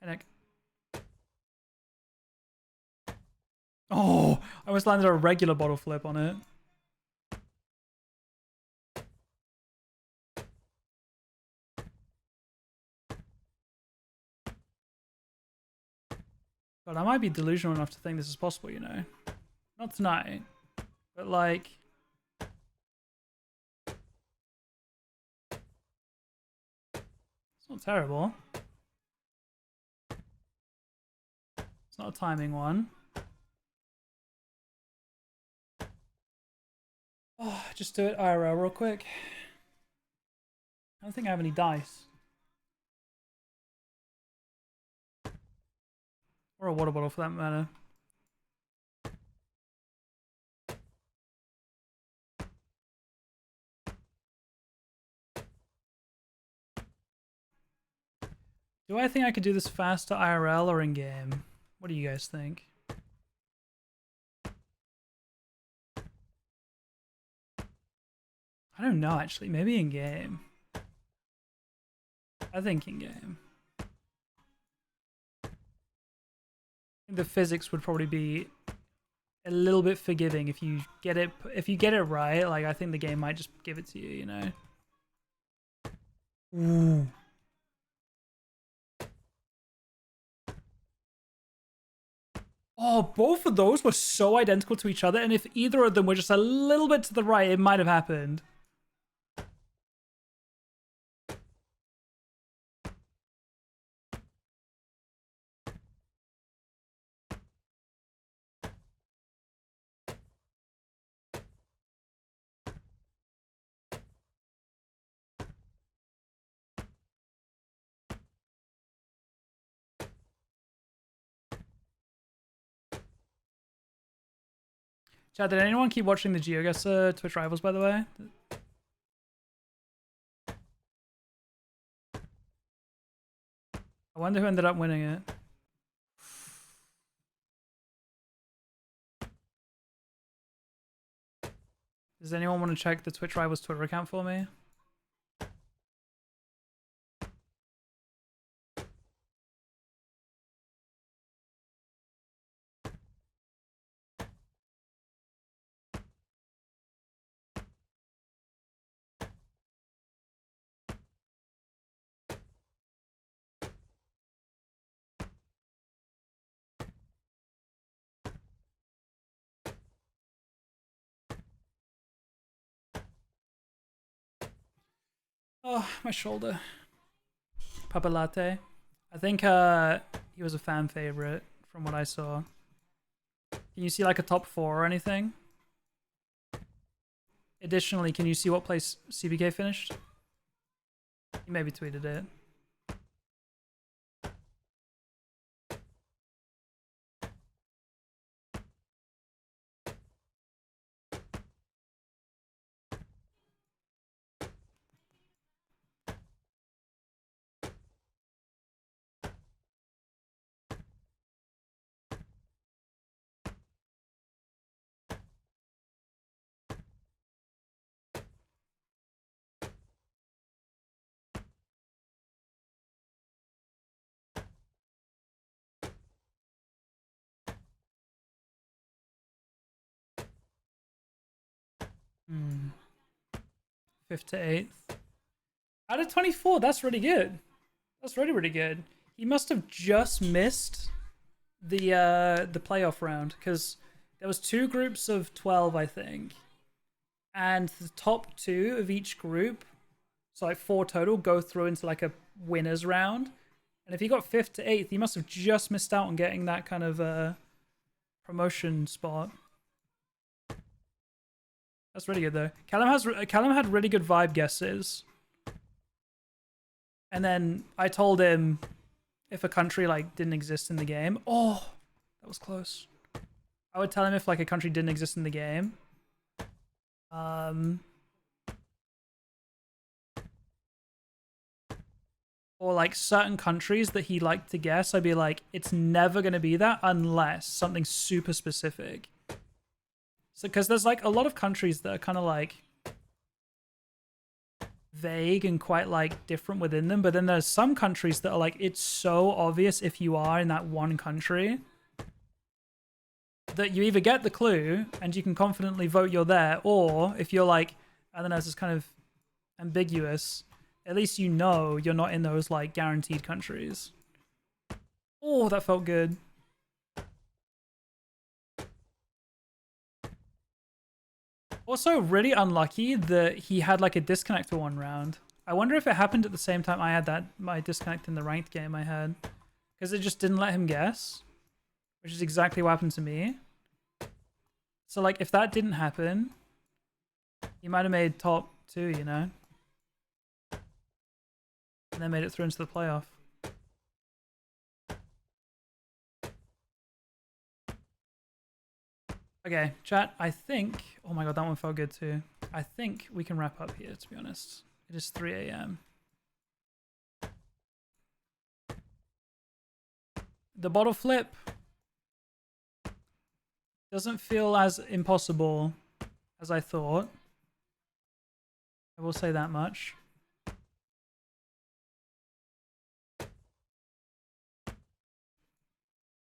Speaker 1: Hey, Nick. Oh, I almost landed a regular bottle flip on it. God, I might be delusional enough to think this is possible, you know. Not tonight, but like... It's not terrible. It's not a timing one. Oh, just do it IRL real quick. I don't think I have any dice. Or a water bottle for that matter. Do I think I could do this faster IRL or in-game? What do you guys think? I don't know, actually. Maybe in-game. I think in-game. The physics would probably be a little bit forgiving if you get it right. Like, I think the game might just give it to you, you know? Ooh. Oh, both of those were so identical to each other, and if either of them were just a little bit to the right, it might have happened. Chad, did anyone keep watching the geoguessr Twitch rivals, by the way? I wonder who ended up winning it. Does anyone want to check the Twitch rivals Twitter account for me? Oh, my shoulder. Papa Latte. I think he was a fan favorite from what I saw. Can you see like a top 4 or anything? Additionally, can you see what place CBK finished? You maybe tweeted it. Hmm. 5th to 8th. Out of 24, that's really good. That's really, really good. He must have just missed the playoff round because there was 2 groups of 12, I think. And the top 2 of each group, so like 4 total, go through into like a winners round. And if he got 5th to 8th, he must have just missed out on getting that kind of promotion spot. That's really good though. Callum had really good vibe guesses. And then I told him if a country like didn't exist in the game. Oh, that was close. I would tell him if like a country didn't exist in the game. Or like certain countries that he liked to guess, I'd be like, it's never gonna be that unless something super specific. So, because there's like a lot of countries that are kind of like vague and quite like different within them, but then there's some countries that are like, it's so obvious if you are in that one country that you either get the clue and you can confidently vote you're there, or if you're like, I don't know, it's kind of ambiguous, at least you know you're not in those like guaranteed countries. Oh, that felt good. Also, really unlucky that he had like a disconnect for one round. I wonder if it happened at the same time I had my disconnect in the ranked game I had. Because it just didn't let him guess. Which is exactly what happened to me. So like, if that didn't happen, he might have made top 2, you know? And then made it through into the playoff. Okay, chat, I think... Oh my god, that one felt good too. I think we can wrap up here, to be honest. It is 3 a.m. The bottle flip doesn't feel as impossible as I thought. I will say that much.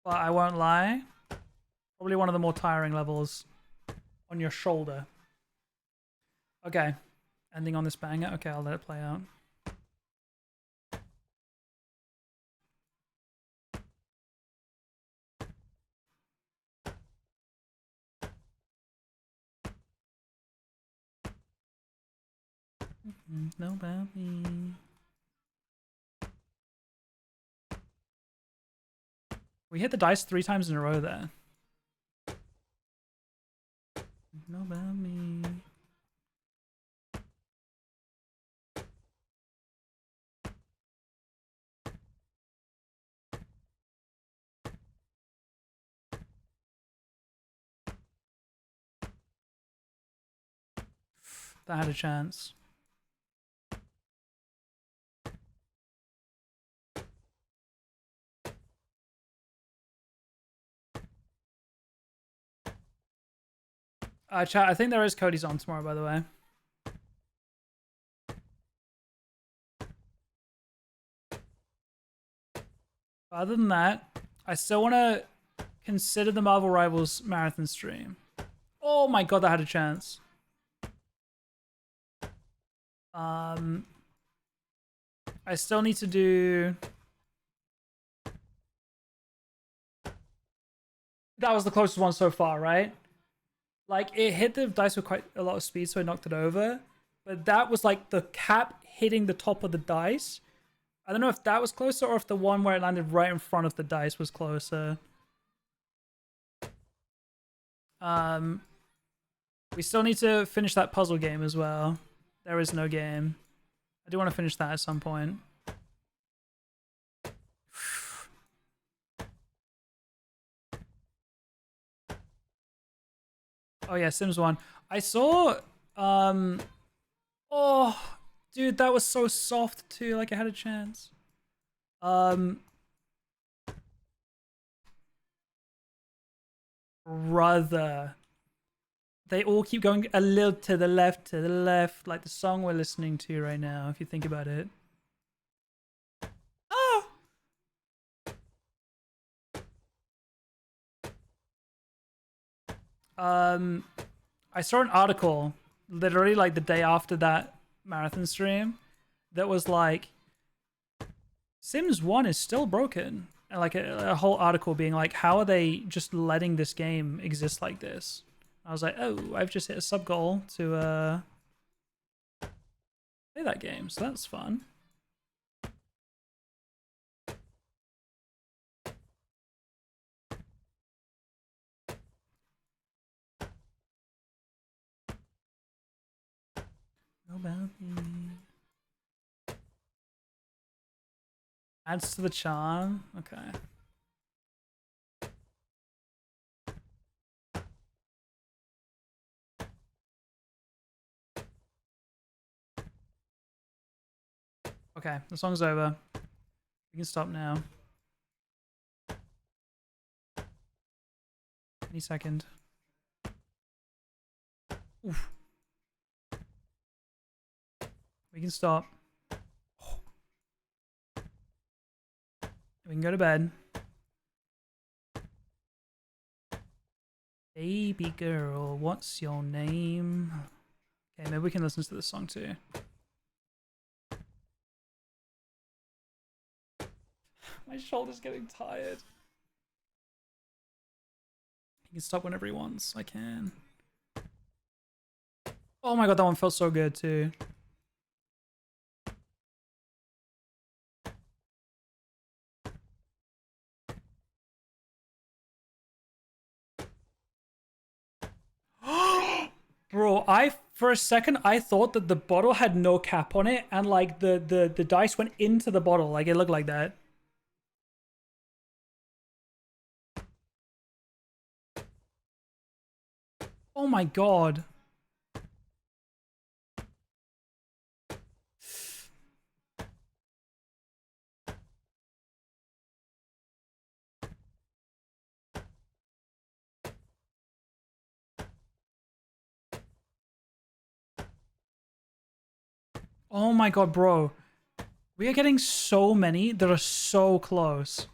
Speaker 1: But I won't lie. Probably one of the more tiring levels on your shoulder. Okay. Ending on this banger. Okay, I'll let it play out. Know about me. We hit the dice 3 times in a row there. Know about me. That had a chance. Chat, I think there is Cody's on tomorrow, by the way. But other than that, I still want to consider the Marvel Rivals marathon stream. Oh my god, that had a chance. I still need to do... That was the closest one so far, right? Like, it hit the dice with quite a lot of speed, so I knocked it over. But that was like the cap hitting the top of the dice. I don't know if that was closer or if the one where it landed right in front of the dice was closer. We still need to finish that puzzle game as well. There is no game. I do want to finish that at some point. Oh yeah, Sims 1. I saw oh dude, that was so soft too, like I had a chance. Brother. They all keep going a little to the left, like the song we're listening to right now, if you think about it. Oh! I saw an article literally like the day after that marathon stream that was like Sims 1 is still broken. And like a whole article being like, how are they just letting this game exist like this? I was like, oh, I've just hit a sub goal to play that game, so that's fun. About me. Adds to the charm. Okay. Okay, the song's over. We can stop now. Any second. Oof. We can stop. We can go to bed. Baby girl, what's your name? Okay, maybe we can listen to this song too. My shoulder's getting tired. He can stop whenever he wants. I can. Oh my god, that one felt so good too. Bro, for a second I thought that the bottle had no cap on it and like the dice went into the bottle. Like it looked like that. Oh my god. Oh my god, bro. We are getting so many that are so close.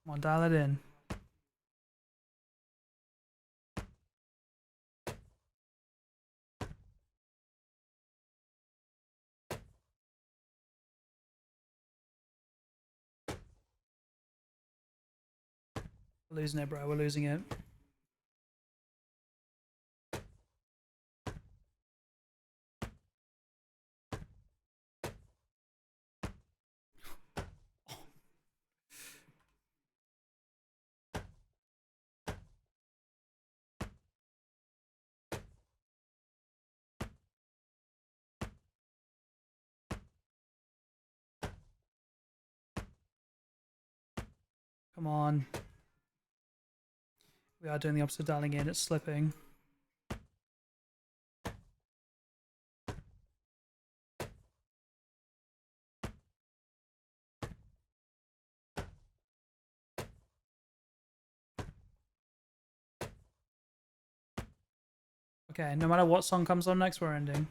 Speaker 1: Come on, dial it in. We're losing it, bro. We're losing it. Come on. We are doing the opposite dialing in. It's slipping. Okay, no matter what song comes on next, we're ending.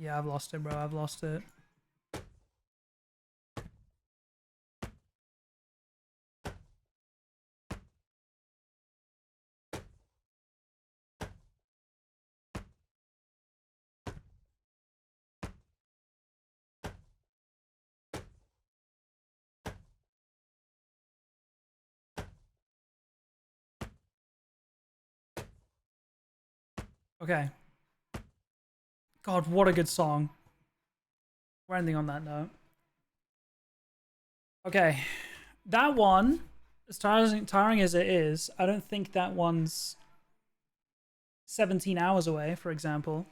Speaker 1: Yeah, I've lost it, bro. I've lost it. Okay. God, what a good song. We're ending on that note. Okay. That one, as tiring as it is, I don't think that one's 17 hours away, for example.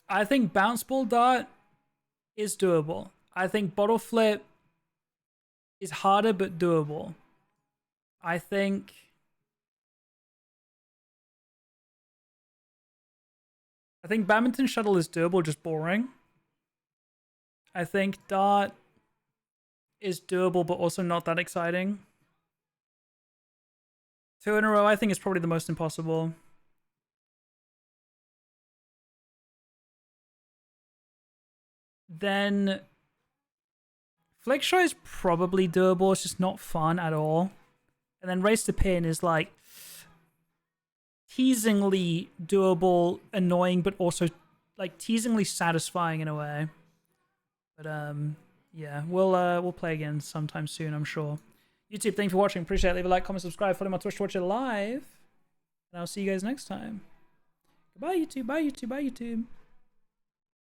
Speaker 1: I think bounce ball dart is doable. I think bottle flip is harder but doable. I think badminton shuttle is doable, just boring. I think dart is doable but also not that exciting. 2 in a row, I think, is probably the most impossible. Then flick show is probably doable. It's just not fun at all. And then race to pin is like teasingly doable, annoying, but also like teasingly satisfying in a way. But yeah, we'll play again sometime soon, I'm sure. YouTube, thank you for watching. Appreciate it. Leave a like, comment, subscribe, follow my Twitch to watch it live. And I'll see you guys next time. Goodbye, YouTube. Bye, YouTube. Bye, YouTube.